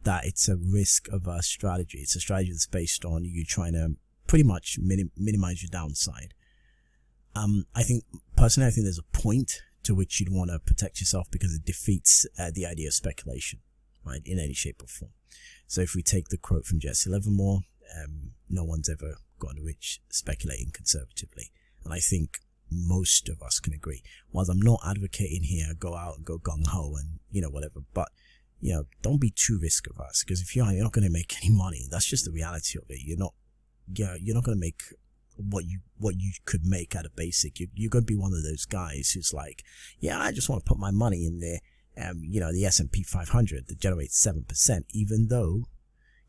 that it's a risk-averse strategy. It's a strategy that's based on you trying to pretty much minimize your downside. I think there's a point to which you'd want to protect yourself because it defeats the idea of speculation, right, in any shape or form. So if we take the quote from Jesse Livermore, no one's ever gotten rich speculating conservatively. And I think most of us can agree. Whilst I'm not advocating here, go out and go gung-ho and, whatever, but, don't be too risk averse, because if you're not going to make any money, that's just the reality of it. You're not going to make what you could make at a basic. You're going to be one of those guys who's like, yeah, I just want to put my money in there. The S&P 500 that generates 7%, even though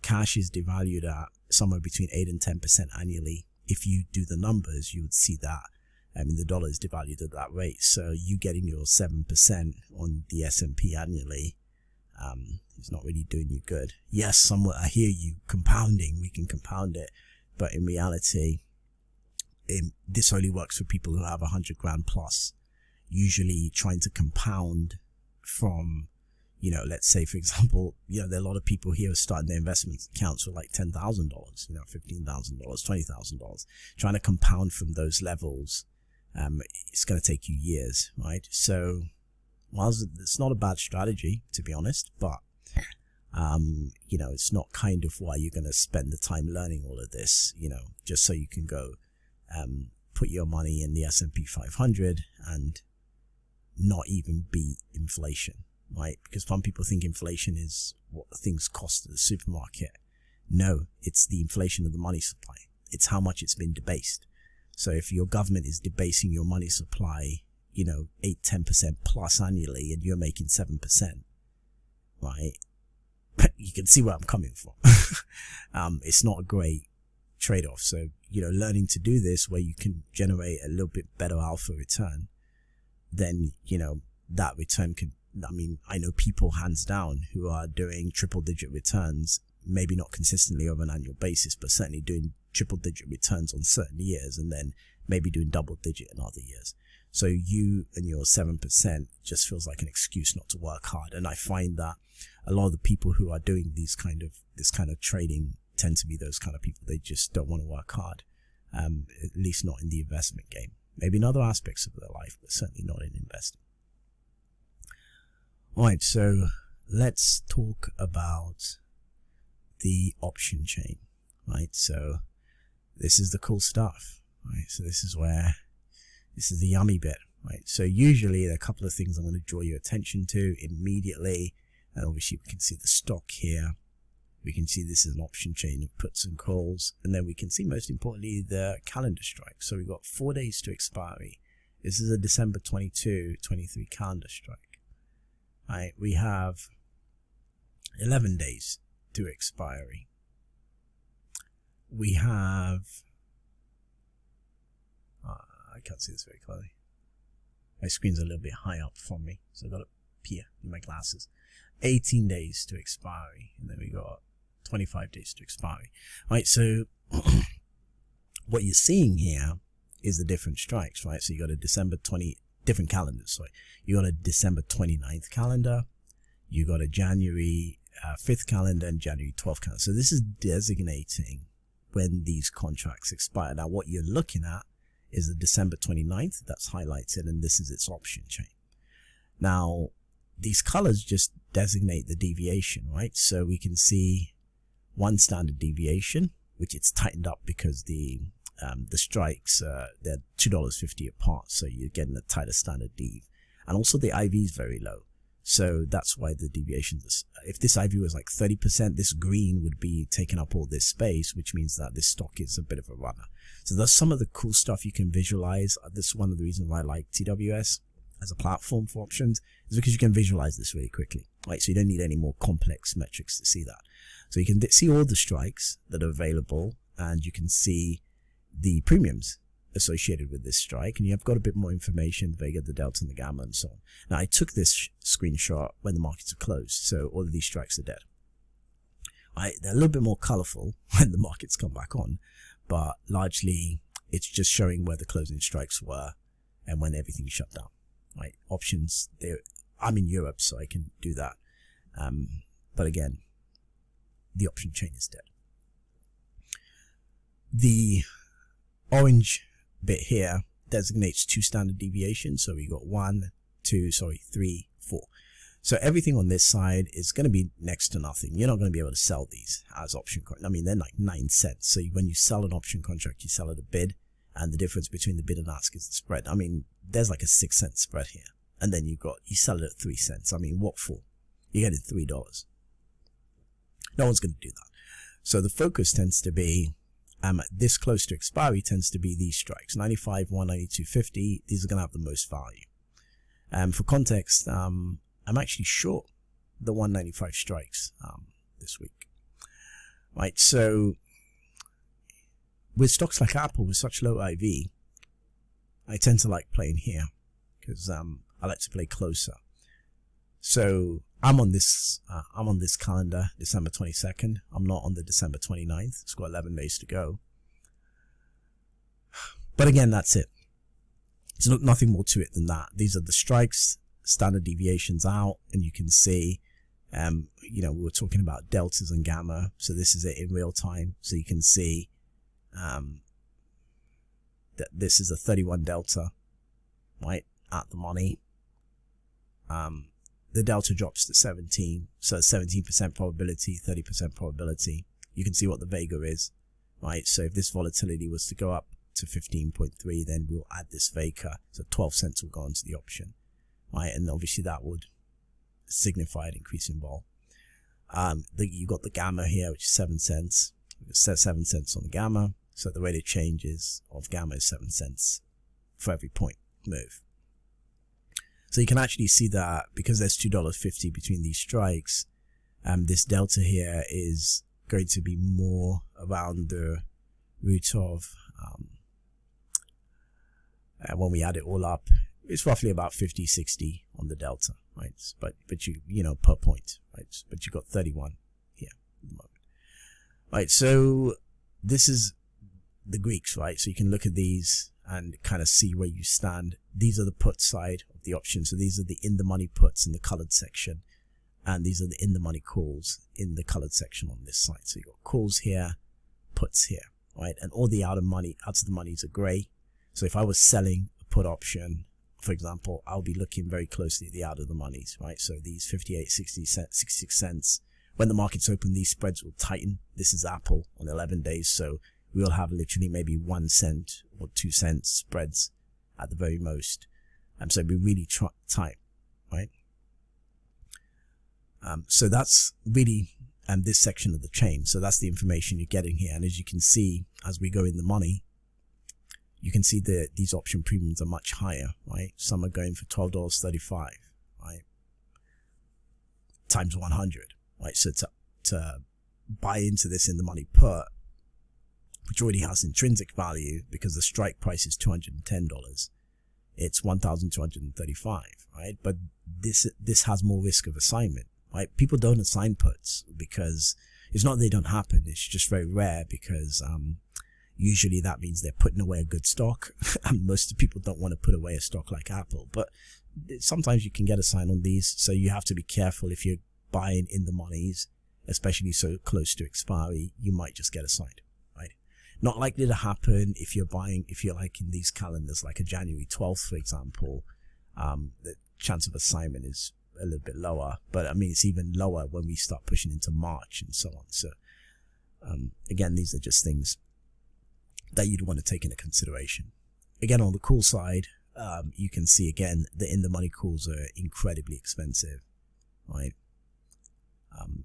cash is devalued at somewhere between 8 and 10% annually. If you do the numbers, you would see that. The dollar is devalued at that rate. So you getting your 7% on the S&P annually is not really doing you good. Yes, somewhat I hear you compounding. We can compound it, but in reality, this only works for people who have 100 grand plus. Usually, trying to compound from, let's say, for example, there are a lot of people here starting their investment accounts for like $10,000, $15,000, $20,000. Trying to compound from those levels, it's going to take you years, right? So, whilst it's not a bad strategy, to be honest, but, it's not kind of why you're going to spend the time learning all of this, just so you can go put your money in the S&P 500 and not even beat inflation, right? Because some people think inflation is what things cost at the supermarket. No, it's the inflation of the money supply. It's how much it's been debased. So if your government is debasing your money supply, 8-10% plus annually, and you're making 7%, right? You can see where I'm coming from. It's not a great trade-off. So, learning to do this where you can generate a little bit better alpha return, then, that return could, I know people hands down who are doing triple-digit returns, maybe not consistently over an annual basis, but certainly doing triple-digit returns on certain years and then maybe doing double-digit in other years. So you and your 7% just feels like an excuse not to work hard. And I find that a lot of the people who are doing this kind of trading tend to be those kind of people. They just don't want to work hard, at least not in the investment game. Maybe in other aspects of their life, but certainly not in investing. Alright, so let's talk about the option chain, right? So this is the cool stuff, right? So this is the yummy bit, right? So usually there are a couple of things I'm going to draw your attention to immediately. And obviously we can see the stock here. We can see this is an option chain of puts and calls. And then we can see, most importantly, the calendar strike. So we've got 4 days to expiry. This is a December 22, 23 calendar strike. Right, we have 11 days to expiry. We have, I can't see this very clearly. My screen's a little bit high up from me, so I've got to peer in my glasses. 18 days to expiry, and then we got 25 days to expiry. Right, so what you're seeing here is the different strikes, right? So you got a different calendars, sorry. You got a December 29th calendar, you got a January 5th calendar, and January 12th calendar. So this is designating when these contracts expire. Now what you're looking at is the December 29th, that's highlighted, and this is its option chain. Now these colors just designate the deviation, right? So we can see one standard deviation, which it's tightened up because the strikes, they're $2.50 apart, so you're getting a tighter standard dev. And also the IV is very low, so that's why the deviation is, if this IV was like 30%, this green would be taking up all this space, which means that this stock is a bit of a runner. So that's some of the cool stuff you can visualize. This is one of the reasons why I like TWS as a platform for options, is because you can visualize this really quickly, right? So you don't need any more complex metrics to see that. So you can see all the strikes that are available, and you can see the premiums associated with this strike, and you've got a bit more information, the Vega, the Delta, and the Gamma, and so on. Now I took this screenshot when the markets are closed, so all of these strikes are dead. They're a little bit more colorful when the markets come back on, but largely it's just showing where the closing strikes were and when everything shut down. right? Options, I'm in Europe, so I can do that. But again, the option chain is dead. The orange bit here designates 2 standard deviations. So we got 3, 4. So everything on this side is going to be next to nothing. You're not going to be able to sell these as option contracts. I mean, they're like 9 cents. So when you sell an option contract, you sell at a bid, and the difference between the bid and ask is the spread. I mean, there's like a 6-cent spread here. And then you sell it at 3 cents. I mean, what for? You're getting $3. No one's going to do that. So the focus tends to be, this close to expiry tends to be these strikes, 95, 192, 50. These are going to have the most value. For context, I'm actually short the 195 strikes this week. Right, so with stocks like Apple with such low IV, I tend to like playing here because I like to play closer. So I'm on this calendar, December 22nd. I'm not on the December 29th. It's got 11 days to go. But again, that's it. There's nothing more to it than that. These are the strikes, standard deviations out, and you can see, we were talking about deltas and gamma. So this is it in real time. So you can see that this is a 31 delta, right, at the money. The delta drops to 17, so 17% probability, 30% probability. You can see what the Vega is, right? So if this volatility was to go up to 15.3, then we'll add this Vega, so 12 cents will go into the option, right? And obviously that would signify an increase in vol. You got the gamma here, which is 7 cents. It says 7 cents on the gamma, so the rate of changes of gamma is 7 cents for every point move. So you can actually see that because there's $2.50 between these strikes, this delta here is going to be more around the root of, when we add it all up, it's roughly about 50, 60 on the delta, right? But per point, right? But you got 31 here at the moment, right? So this is the Greeks, right? So you can look at these and kind of see where you stand. These are the put side of the option. So these are the in the money puts in the colored section, and these are the in the money calls in the colored section on this side. So you got calls here, puts here, right? And all the out of the monies are gray. So if I was selling a put option, for example, I'll be looking very closely at the out of the monies, right? So these 58, 60 cents, 66 cents. When the market's open, these spreads will tighten. This is Apple on 11 days. So we'll have literally maybe 1 cent or 2 cents spreads at the very most. So it'll be really tight, right? So that's really this section of the chain. So that's the information you're getting here. And as you can see, as we go in the money, you can see that these option premiums are much higher, right? Some are going for $12.35, right? Times 100, right? So to buy into this in the money put, which already has intrinsic value because the strike price is $210, it's $1,235, right? But this has more risk of assignment, right? People don't assign puts because it's not they don't happen. It's just very rare because usually that means they're putting away a good stock, and most people don't want to put away a stock like Apple. But sometimes you can get assigned on these, so you have to be careful if you're buying in the monies, especially so close to expiry. You might just get assigned. Not likely to happen if you're like in these calendars, like a January 12th, for example. The chance of assignment is a little bit lower, but I mean, it's even lower when we start pushing into March and so on. So, again, these are just things that you'd want to take into consideration. Again, on the call side, you can see again, the in the money calls are incredibly expensive, right?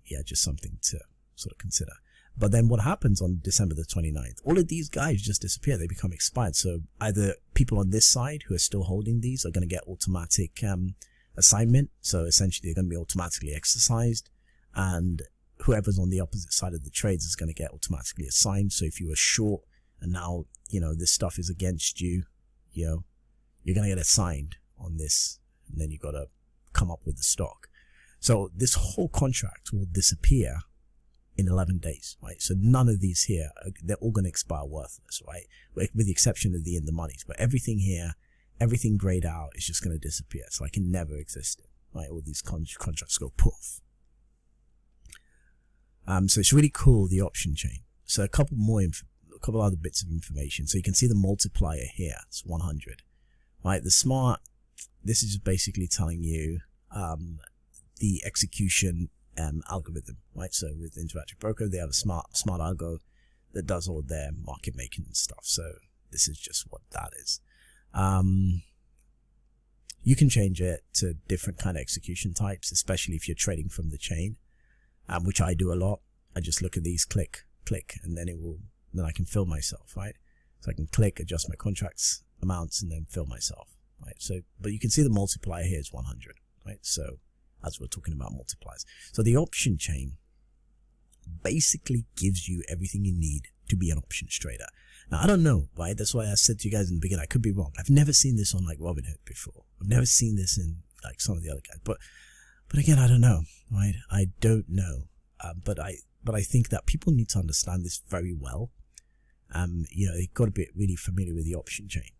Yeah, just something to sort of consider. But then what happens on December the 29th? All of these guys just disappear. They become expired. So either people on this side who are still holding these are going to get automatic assignment. So essentially they're going to be automatically exercised. And whoever's on the opposite side of the trades is going to get automatically assigned. So if you were short and now, this stuff is against you, you're going to get assigned on this. And then you've got to come up with the stock. So this whole contract will disappear in 11 days, right? So none of these here, they're all going to expire worthless, right? With the exception of the in the monies, but everything here everything grayed out is just going to disappear. It's like it never existed, right? All these contracts go poof. So it's really cool, the option chain. So a couple other bits of information. So you can see the multiplier here. It's 100, right? The smart, this is basically telling you the execution algorithm, right? So with Interactive Broker, they have a smart algo that does all their market making and stuff. So this is just what that is. You can change it to different kind of execution types, especially if you're trading from the chain, which I do a lot. I just look at these, click, and then then I can fill myself, right? So I can click, adjust my contracts amounts, and then fill myself, right? So, but you can see the multiplier here is 100, right? So as we're talking about multipliers. So the option chain basically gives you everything you need to be an options trader. Now, I don't know, right? That's why I said to you guys in the beginning, I could be wrong. I've never seen this on like Robinhood before. I've never seen this in like some of the other guys. But again, I don't know, right? I don't know. But I think that people need to understand this very well. You know, they've got to be really familiar with the option chain,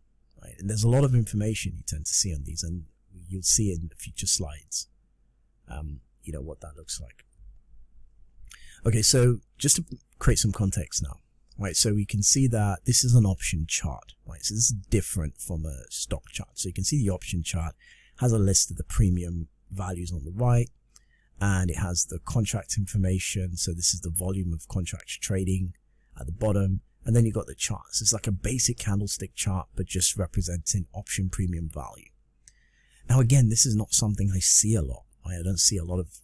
right? And there's a lot of information you tend to see on these, and you'll see in future slides, you know, what that looks like. Okay, so just to create some context now, right? So we can see that this is an option chart, right? So this is different from a stock chart. So you can see the option chart has a list of the premium values on the right, and it has the contract information. So this is the volume of contracts trading at the bottom, and then you've got the charts. It's like a basic candlestick chart, but just representing option premium value. Now, again, this is not something I see a lot. Right? I don't see a lot of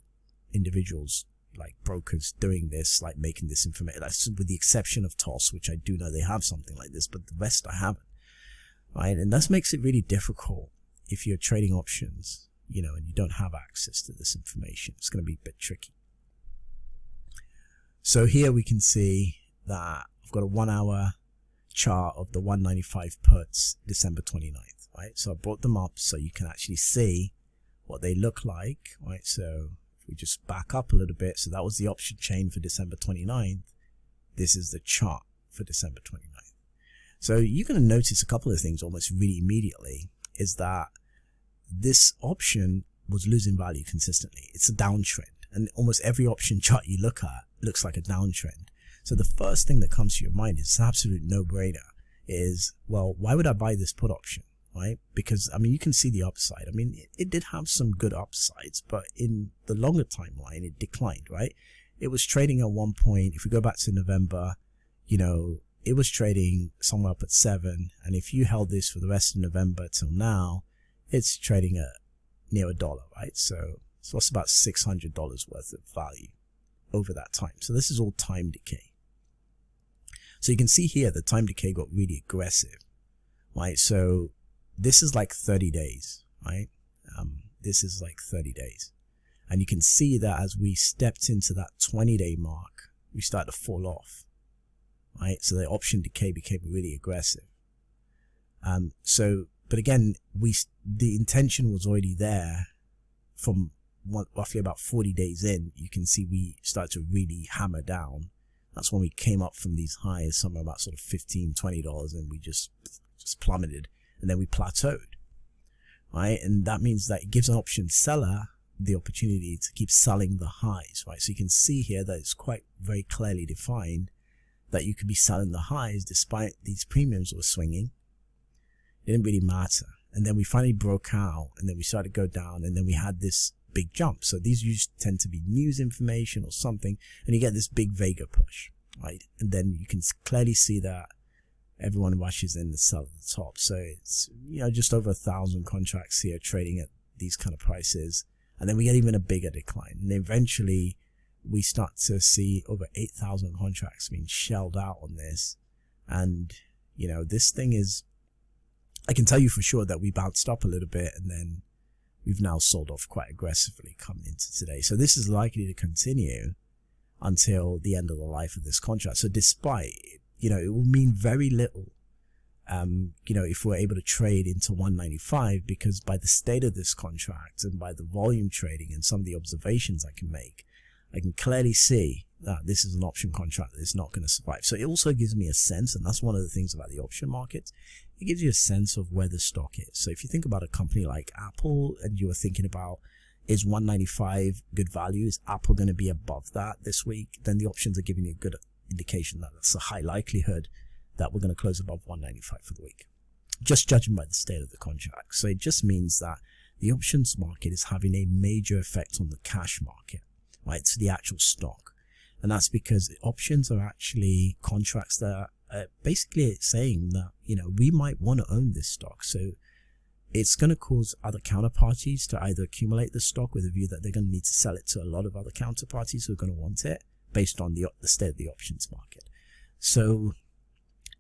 individuals like brokers doing this, like making this information. That's with the exception of TOS, which I do know they have something like this, but the rest I haven't. Right? And that makes it really difficult if you're trading options, you know, and you don't have access to this information. It's going to be a bit tricky. So here we can see that I've got a 1 hour chart of the 195 puts December 29th, right? So I brought them up so you can actually see what they look like, right? So if we just back up a little bit, so that was the option chain for December 29th. This is the chart for December 29th. So you're going to notice a couple of things almost really immediately, is that this option was losing value consistently. It's a downtrend, and almost every option chart you look at looks like a downtrend. So the first thing that comes to your mind is an absolute no-brainer is, well, why would I buy this put option, right? Because, I mean, you can see the upside. I mean, it did have some good upsides, but in the longer timeline, it declined, right? It was trading at one point, if we go back to November, you know, it was trading somewhere up at 7, and if you held this for the rest of November till now, it's trading at near $1, right? So that's about $600 worth of value over that time. So this is all time decay. So you can see here the time decay got really aggressive, right? So this is like 30 days, right? This is like 30 days. And you can see that as we stepped into that 20-day mark, we started to fall off, right? So the option decay became really aggressive. But again, the intention was already there from roughly about 40 days in. You can see we started to really hammer down. That's when we came up from these highs, somewhere about sort of $15, $20, and we just plummeted, and then we plateaued, right? And that means that it gives an option seller the opportunity to keep selling the highs, right? So you can see here that it's quite very clearly defined that you could be selling the highs despite these premiums were swinging. It didn't really matter. And then we finally broke out, and then we started to go down, and then we had this big jump. So these usually tend to be news information or something, and you get this big Vega push, right? And then you can clearly see that everyone rushes in to sell at the top. So it's, you know, just over 1,000 contracts here trading at these kind of prices, and then we get even a bigger decline, and eventually we start to see over 8,000 contracts being shelled out on this. And you know, this thing is, I can tell you for sure that we bounced up a little bit, and then we've now sold off quite aggressively coming into today. So this is likely to continue until the end of the life of this contract. So despite, you know, it will mean very little, you know, if we're able to trade into 195, because by the state of this contract and by the volume trading and some of the observations I can make, I can clearly see that this is an option contract that is not going to survive. So it also gives me a sense, and that's one of the things about the option market, it gives you a sense of where the stock is. So if you think about a company like Apple and you were thinking about, is 195 good value? Is Apple going to be above that this week? Then the options are giving you a good indication that that's a high likelihood that we're going to close above 195 for the week, just judging by the state of the contract. So it just means that the options market is having a major effect on the cash market, right? To the actual stock. And that's because options are actually contracts that are basically saying that, we might want to own this stock. So it's going to cause other counterparties to either accumulate the stock with a view that they're going to need to sell it to a lot of other counterparties who are going to want it based on the state of the options market. So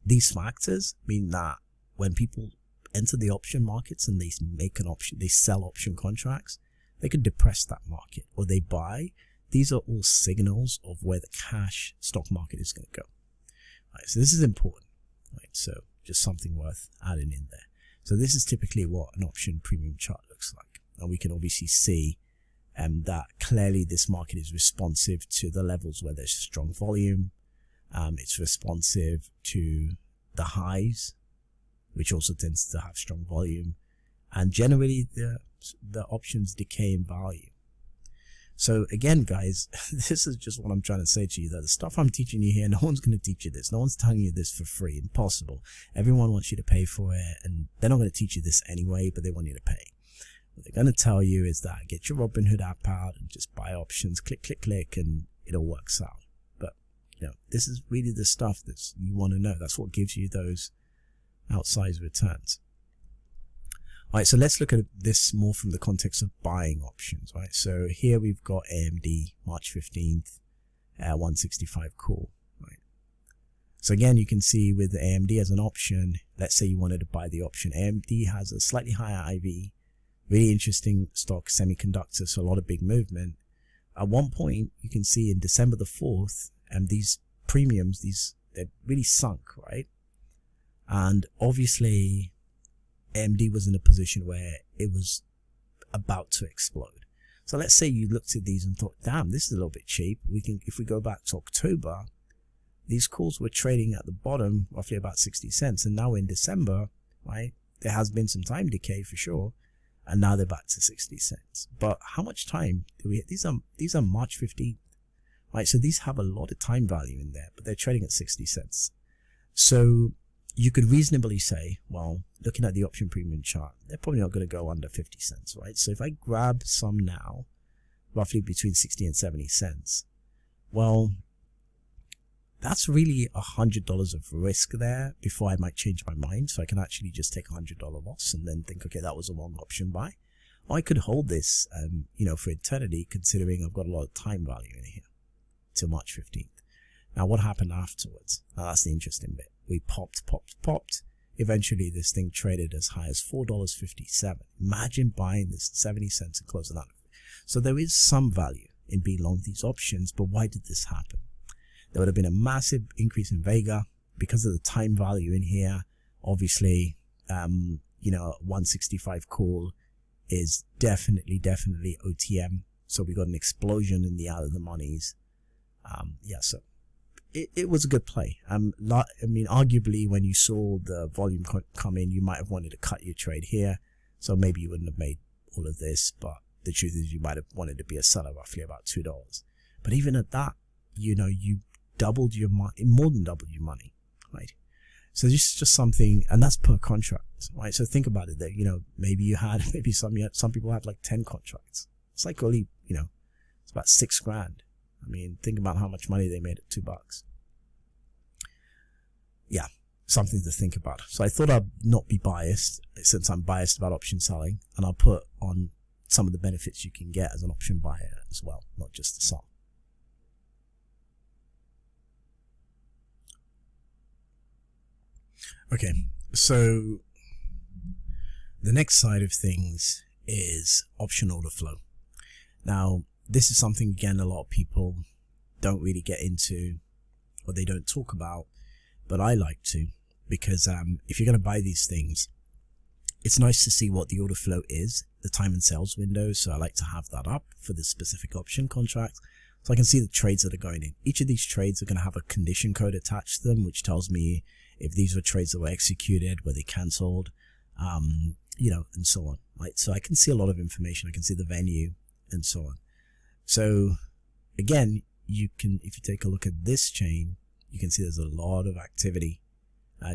these factors mean that when people enter the option markets and they make an option, they sell option contracts, they could depress that market, or they buy. These are all signals of where the cash stock market is going to go. Right, so this is important. Right, so just something worth adding in there. So this is typically what an option premium chart looks like, and we can obviously see that clearly this market is responsive to the levels where there's strong volume. It's responsive to the highs, which also tends to have strong volume, and generally the options decay in value. So again, guys, this is just what I'm trying to say to you, that the stuff I'm teaching you here, no one's going to teach you this. No one's telling you this for free. Impossible. Everyone wants you to pay for it, and they're not going to teach you this anyway, but they want you to pay. What they're going to tell you is that get your Robinhood app out and just buy options, click, click, click, and it all works out. But, this is really the stuff that you want to know. That's what gives you those outsized returns. All right, so let's look at this more from the context of buying options, right? So here we've got AMD, March 15th, 165 call, right? So again, you can see with the AMD as an option, let's say you wanted to buy the option. AMD has a slightly higher IV, really interesting stock, semiconductor, so a lot of big movement. At one point, you can see in December the 4th, and these premiums, they're really sunk, right? And obviously, AMD was in a position where it was about to explode. So let's say you looked at these and thought, damn, this is a little bit cheap. If we go back to October, these calls were trading at the bottom, roughly about 60 cents. And now in December, right, there has been some time decay for sure. And now they're back to 60 cents. But how much time do we, these are March 15th, right? So these have a lot of time value in there, but they're trading at 60 cents. So you could reasonably say, well, looking at the option premium chart, they're probably not going to go under 50 cents, right? So if I grab some now, roughly between 60 and 70 cents, well, that's really $100 of risk there before I might change my mind. So I can actually just take $100 loss and then think, okay, that was a wrong option buy. Or I could hold this, for eternity, considering I've got a lot of time value in here till March 15th. Now, what happened afterwards? Now, that's the interesting bit. We popped. Eventually, this thing traded as high as $4.57. Imagine buying this at 70 cents and closing out. So there is some value in being long these options, but why did this happen? There would have been a massive increase in Vega because of the time value in here. Obviously, 165 call is definitely OTM. So we got an explosion in the out of the monies. So it was a good play. Arguably when you saw the volume come in, you might have wanted to cut your trade here. So maybe you wouldn't have made all of this, but the truth is you might have wanted to be a seller roughly about $2. But even at that, you doubled your money, more than doubled your money, right? So this is just something, and that's per contract, right? So think about it that, maybe some people had like 10 contracts. It's like only, it's about $6,000. Think about how much money they made at $2. Yeah, something to think about. So I thought I'd not be biased, since I'm biased about option selling, and I'll put on some of the benefits you can get as an option buyer as well, not just the sell. Okay, so the next side of things is option order flow. Now, this is something, again, a lot of people don't really get into, or they don't talk about, but I like to, because if you're going to buy these things, it's nice to see what the order flow is, the time and sales window. So I like to have that up for the specific option contract. So I can see the trades that are going in. Each of these trades are going to have a condition code attached to them, which tells me if these were trades that were executed, were they cancelled, you know, and so on, right? So I can see a lot of information. I can see the venue and so on. So again, you can, if you take a look at this chain, you can see there's a lot of activity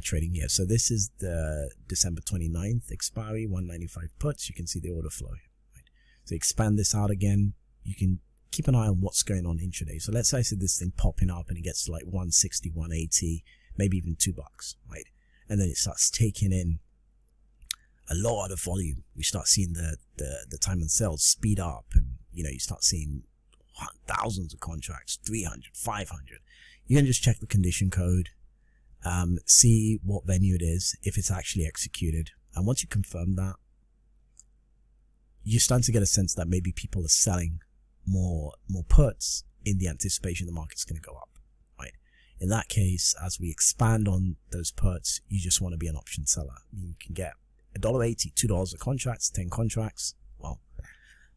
trading here. So this is the December 29th expiry, 195 puts. You can see the order flow. Right? So expand this out again. You can keep an eye on what's going on intraday. So let's say I see this thing popping up and it gets to like 160, 180, maybe even $2, right? And then it starts taking in a lot of volume. You start seeing the time and sales speed up, and you know, you start seeing thousands of contracts, 300, 500. You can just check the condition code, see what venue it is, if it's actually executed. And once you confirm that, you're starting to get a sense that maybe people are selling more puts in the anticipation the market's going to go up, right? In that case, as we expand on those puts, you just want to be an option seller. You can get $1.80, $2 a contract, 10 contracts. Well,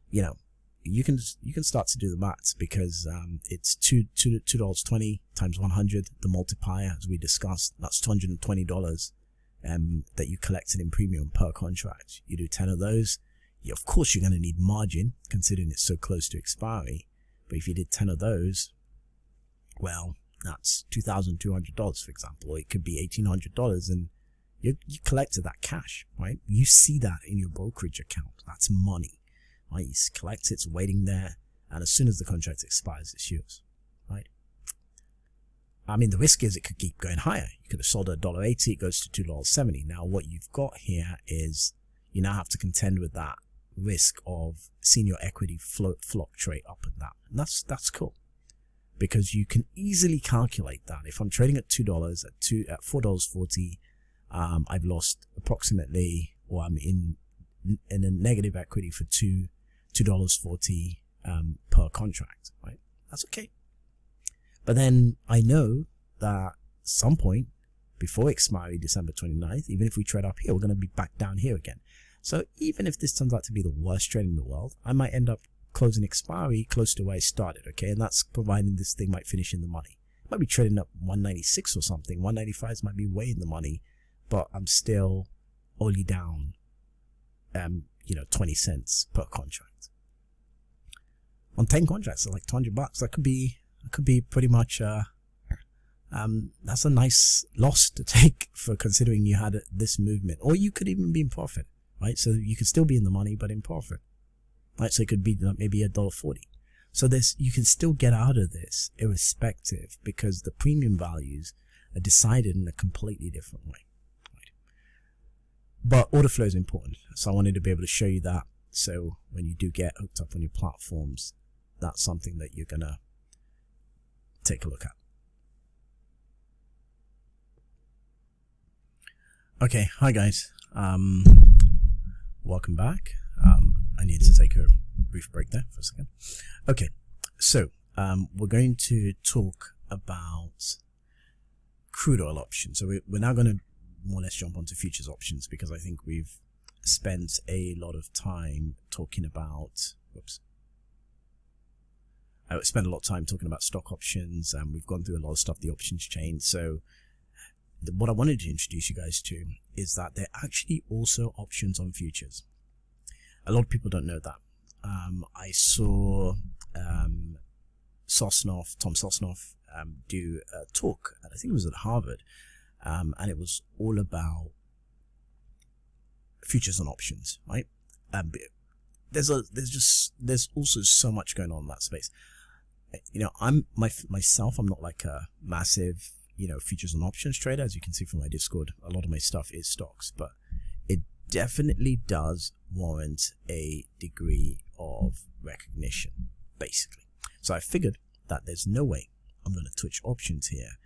you know, you can start to do the maths, because it's $2.20 times 100, the multiplier, as we discussed, that's $220 that you collected in premium per contract. You do 10 of those. Of course, you're going to need margin, considering it's so close to expiry. But if you did 10 of those, well, that's $2,200, for example, or it could be $1,800, and you collected that cash, right? You see that in your brokerage account. That's money, right? You collect it, it's waiting there, and as soon as the contract expires, it's yours, right? I mean, the risk is it could keep going higher. You could have sold at $1.80, it goes to $2.70. Now, what you've got here is you now have to contend with that risk of seeing your equity fluctuate up and down. And that's cool, because you can easily calculate that. If I'm trading at $2 at $4.40, I've lost approximately, or I'm in a negative equity for $2.40 per contract, right? That's okay. But then I know that at some point before expiry, December 29th, even if we trade up here, we're going to be back down here again. So even if this turns out to be the worst trade in the world, I might end up closing expiry close to where I started, okay? And that's providing this thing might finish in the money. It might be trading up 196 or something. 195s might be way in the money, but I'm still only down, you know, 20 cents per contract. On 10 contracts, like $200, that could be pretty much, that's a nice loss to take for considering you had this movement. Or you could even be in profit, right? So you could still be in the money, but in profit, right? So it could be maybe $1.40. So you can still get out of this irrespective, because the premium values are decided in a completely different way, right? But order flow is important. So I wanted to be able to show you that. So when you do get hooked up on your platforms, that's something that you're going to take a look at. Okay, hi guys. Welcome back. I need to take a brief break there for a second. Okay, so we're going to talk about crude oil options. So we're now going to more or less jump onto futures options, because I think we've spent a lot of time talking about, I spent a lot of time talking about stock options, and we've gone through a lot of stuff, the options chain. So what I wanted to introduce you guys to is that there are actually also options on futures. A lot of people don't know that. I saw Tom Sosnoff do a talk, and I think it was at Harvard, and it was all about futures and options, right? There's also so much going on in that space. You know, I'm not like a massive, you know, futures and options trader. As you can see from my Discord, a lot of my stuff is stocks, but it definitely does warrant a degree of recognition, basically. So I figured that there's no way I'm going to touch options here,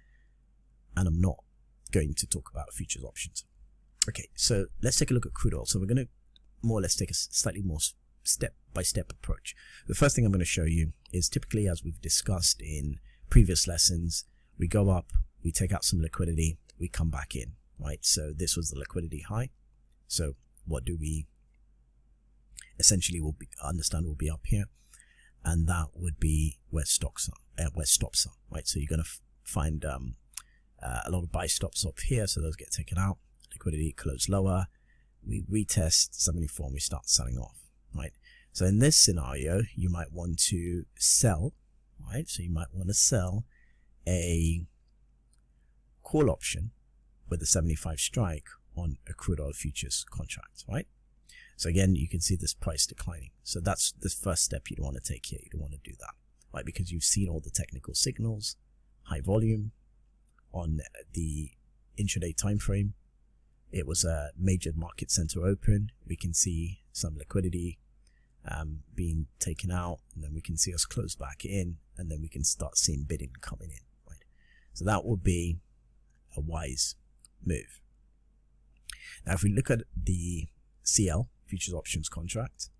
and I'm not going to talk about futures options. Okay, so let's take a look at crude oil. So we're going to more or less take a slightly more step-by-step approach. The first thing I'm going to show you is, typically, as we've discussed in previous lessons, we go up, we take out some liquidity, we come back in, right? So this was the liquidity high. So what do we essentially understand will be up here? and that would be where stocks are, where stops are, right? So you're going to find a lot of buy stops up here, so those get taken out. Liquidity close lower. We retest 74 and we start selling off, right? So in this scenario, you might want to sell, right? So you might want to sell a call option with a 75 strike on a crude oil futures contract, right? So again, you can see this price declining. So that's the first step you'd want to take here. You'd want to do that, right? Because you've seen all the technical signals, high volume on the intraday time frame. It was a major market center open. We can see some liquidity being taken out, and then we can see us close back in, and then we can start seeing bidding coming in, right? So that would be a wise move. Now, if we look at the CL futures options contract,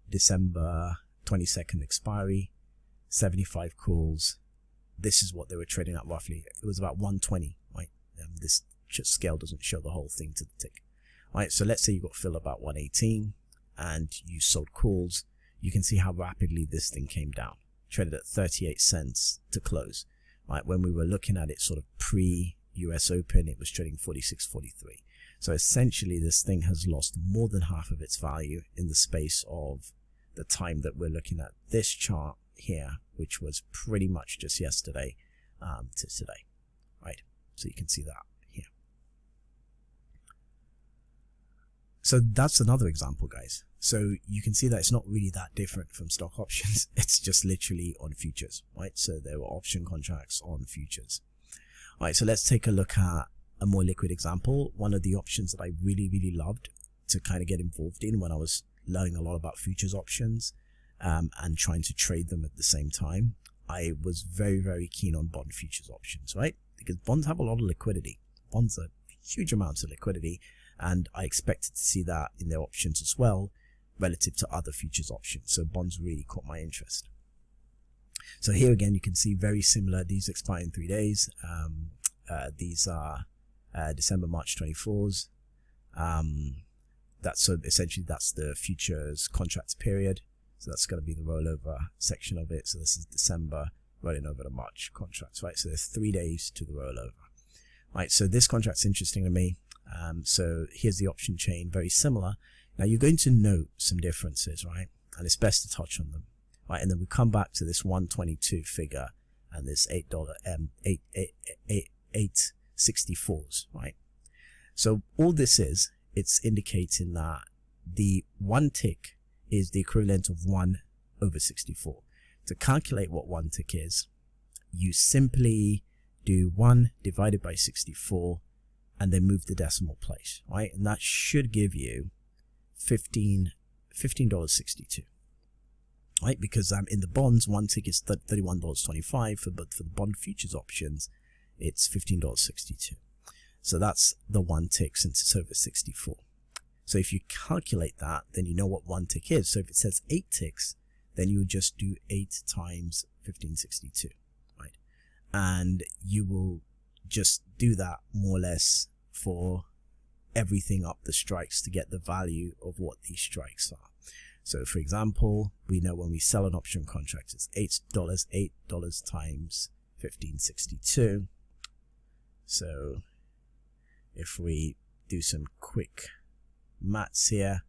December 22nd expiry, 75 calls. This is what they were trading at roughly. It was about 120, right? This scale doesn't show the whole thing to the tick, right? So let's say you got fill about 118 and you sold calls. You can see how rapidly this thing came down. Traded at 38 cents to close, right? When we were looking at it sort of pre-US Open, it was trading 46.43. So essentially this thing has lost more than half of its value in the space of the time that we're looking at this chart here, which was pretty much just yesterday to today, right? So you can see that here. So that's another example, guys. So you can see that it's not really that different from stock options. It's just literally on futures, right? So there were option contracts on futures. All right, so let's take a look at a more liquid example. One of the options that I really, really loved to kind of get involved in when I was learning a lot about futures options and trying to trade them at the same time, I was very, very keen on bond futures options, right? Because bonds have a lot of liquidity. Bonds are huge amounts of liquidity, and I expected to see that in their options as well relative to other futures options. So bonds really caught my interest. So here again, you can see very similar. These expire in 3 days. These are December, March 24s. So essentially that's the futures contracts period. So that's going to be the rollover section of it. So this is December rolling over to March contracts, right? So there's 3 days to the rollover, right? So this contract's interesting to me. So here's the option chain, very similar. Now you're going to note some differences, right? And it's best to touch on them, right? And then we come back to this 122 figure and this $8.64s, right? So all this is, it's indicating that the one tick is the equivalent of 1/64. To calculate what one tick is, you simply do 1 divided by 64 and then move the decimal place, right? And that should give you $15.62, right? Because in the bonds, one tick is $31.25, but for the bond futures options, it's $15.62. So that's the one tick since it's over 64. So if you calculate that, then you know what one tick is. So if it says 8 ticks, then you would just do 8 times 1562, right? And you will just do that more or less for everything up the strikes to get the value of what these strikes are. So for example, we know when we sell an option contract, it's $8 times 1562. So if we do some quick maths here,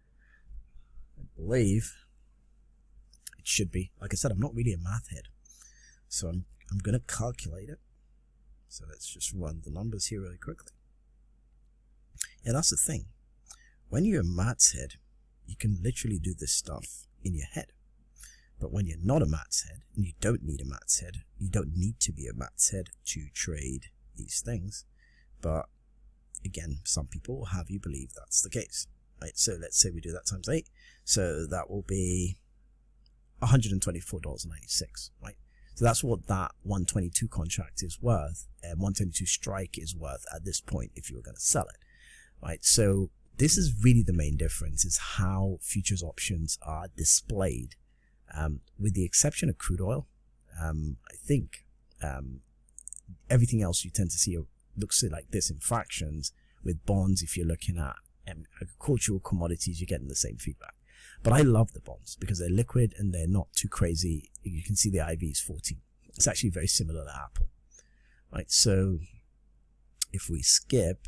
I believe it should be, like I said, I'm not really a math head, so I'm going to calculate it. So let's just run the numbers here really quickly. Yeah, that's the thing. When you're a maths head, you can literally do this stuff in your head. But when you're not a maths head, and you don't need a maths head, you don't need to be a maths head to trade these things. But again, some people will have you believe that's the case, right? So let's say we do that times 8. So that will be $124.96, right? So that's what that 122 contract is worth, and 122 strike is worth at this point if you were going to sell it, right? So this is really the main difference, is how futures options are displayed. With the exception of crude oil, I think everything else you tend to see looks like this in fractions. With bonds, if you're looking at agricultural commodities, you're getting the same feedback. But I love the bonds because they're liquid and they're not too crazy. You can see the IV is 14. It's actually very similar to Apple, right? So if we skip,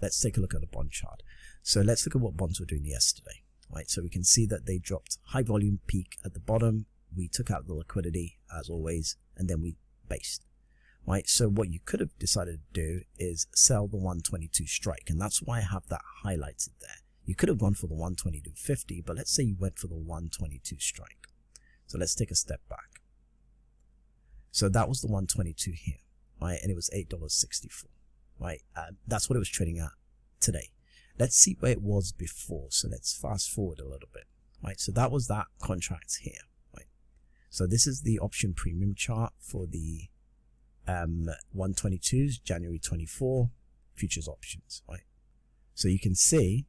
let's take a look at the bond chart. So let's look at what bonds were doing yesterday, right? So we can see that they dropped high volume peak at the bottom. We took out the liquidity as always, and then we based, right? So what you could have decided to do is sell the 122 strike, and that's why I have that highlighted there. You could have gone for the 122.50, but let's say you went for the 122 strike. So let's take a step back. So that was the 122 here, right? And it was $8.64, right? That's what it was trading at today. Let's see where it was before. So let's fast forward a little bit, right? So that was that contract here, right? So this is the option premium chart for the 122s, January 24 futures options, right? So you can see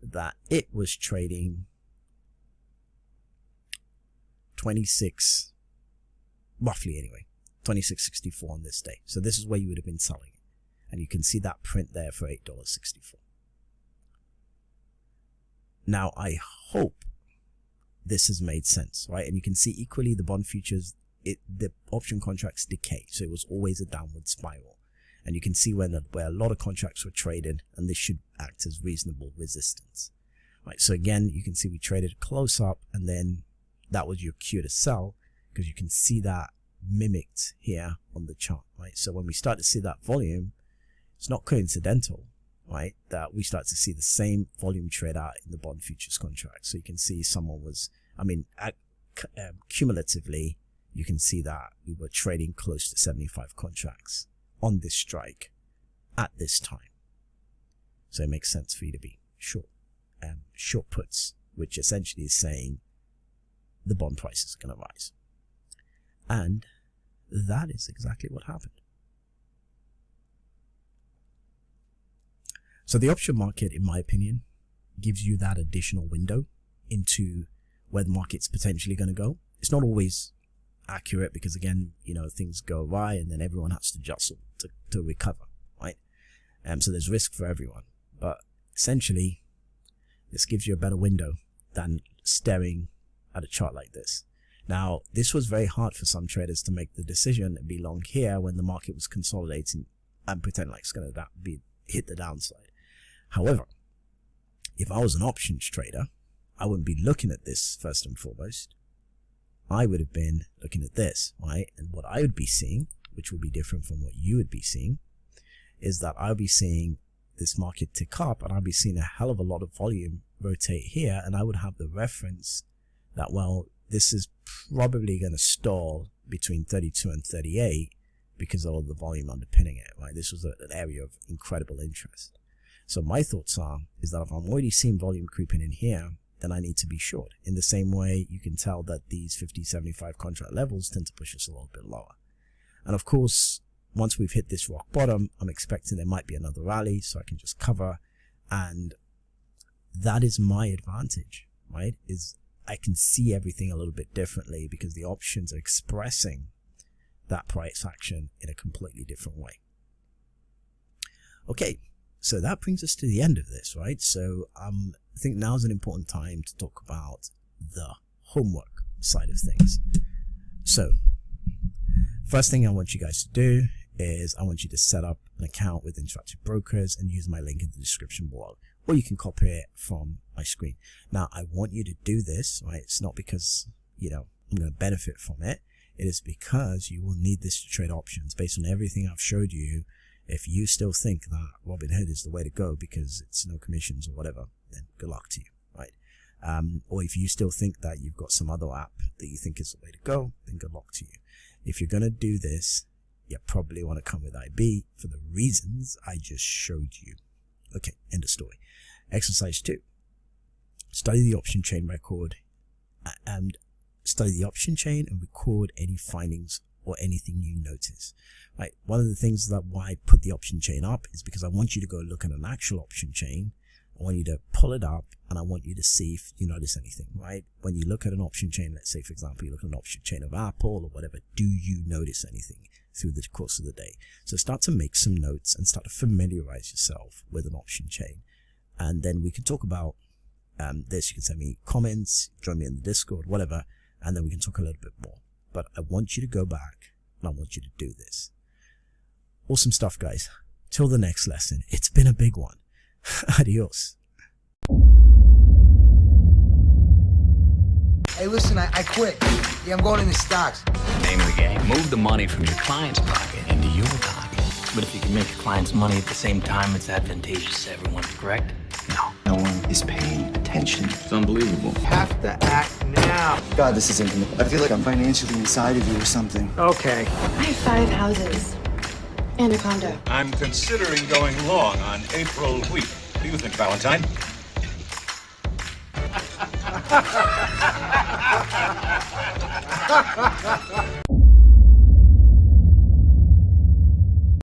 that it was trading 26, roughly anyway, 26.64 on this day. So this is where you would have been selling it. And you can see that print there for $8.64. Now, I hope this has made sense, right? And you can see equally the bond futures, the option contracts decay. So it was always a downward spiral. And you can see where a lot of contracts were traded, and this should act as reasonable resistance. Right, so again, you can see we traded close up, and then that was your cue to sell, because you can see that mimicked here on the chart, right? So when we start to see that volume, it's not coincidental, right, that we start to see the same volume trade out in the bond futures contract. So you can see someone was, cumulatively, you can see that we were trading close to 75 contracts on this strike at this time. So it makes sense for you to be short puts, which essentially is saying the bond prices are going to rise. And that is exactly what happened. So the option market, in my opinion, gives you that additional window into where the market's potentially going to go. It's not always accurate because, again, things go awry and then everyone has to jostle to recover, right? So there's risk for everyone. But essentially, this gives you a better window than staring at a chart like this. Now, this was very hard for some traders to make the decision and be long here when the market was consolidating and pretend like it's going to hit the downside. However, if I was an options trader, I wouldn't be looking at this first and foremost. I would have been looking at this, right? And what I would be seeing, which will be different from what you would be seeing, is that I'll be seeing this market tick up, and I'll be seeing a hell of a lot of volume rotate here, and I would have the reference that, well, this is probably going to stall between 32 and 38 because of all the volume underpinning it, right? This was an area of incredible interest. So my thoughts is that if I'm already seeing volume creeping in here, then I need to be short. In the same way, you can tell that these 50, 75 contract levels tend to push us a little bit lower. And of course, once we've hit this rock bottom, I'm expecting there might be another rally, so I can just cover. And that is my advantage, right? Is I can see everything a little bit differently because the options are expressing that price action in a completely different way. Okay, so that brings us to the end of this, right? So I think now is an important time to talk about the homework side of things. So first thing I want you guys to do is I want you to set up an account with Interactive Brokers and use my link in the description below, or you can copy it from my screen. Now, I want you to do this, right? It's not because, I'm going to benefit from it. It is because you will need this to trade options. Based on everything I've showed you, if you still think that Robinhood is the way to go because it's no commissions or whatever, then good luck to you, right? Or if you still think that you've got some other app that you think is the way to go, then good luck to you. If you're going to do this, you probably want to come with IB for the reasons I just showed you. Okay, end of story. Exercise 2. Study the option chain record and record any findings or anything you notice. Right. One of the things that why I put the option chain up is because I want you to go look at an actual option chain. I want you to pull it up and I want you to see if you notice anything, right? When you look at an option chain, let's say, for example, you look at an option chain of Apple or whatever, do you notice anything through the course of the day? So start to make some notes and start to familiarize yourself with an option chain. And then we can talk about this. You can send me comments, join me in the Discord, whatever, and then we can talk a little bit more. But I want you to go back and I want you to do this. Awesome stuff, guys. Till the next lesson. It's been a big one. Adios. Hey, listen, I quit. Yeah, I'm going into stocks. Name of the game. Move the money from your client's pocket into your pocket. But if you can make your clients money at the same time, it's advantageous to everyone, correct? No. No one is paying attention. It's unbelievable. Have to act now. God, this is intimate. I feel like I'm financially inside of you or something. Okay. I have 5 houses and a condo. I'm considering going long on April wheat. What do you think, Valentine?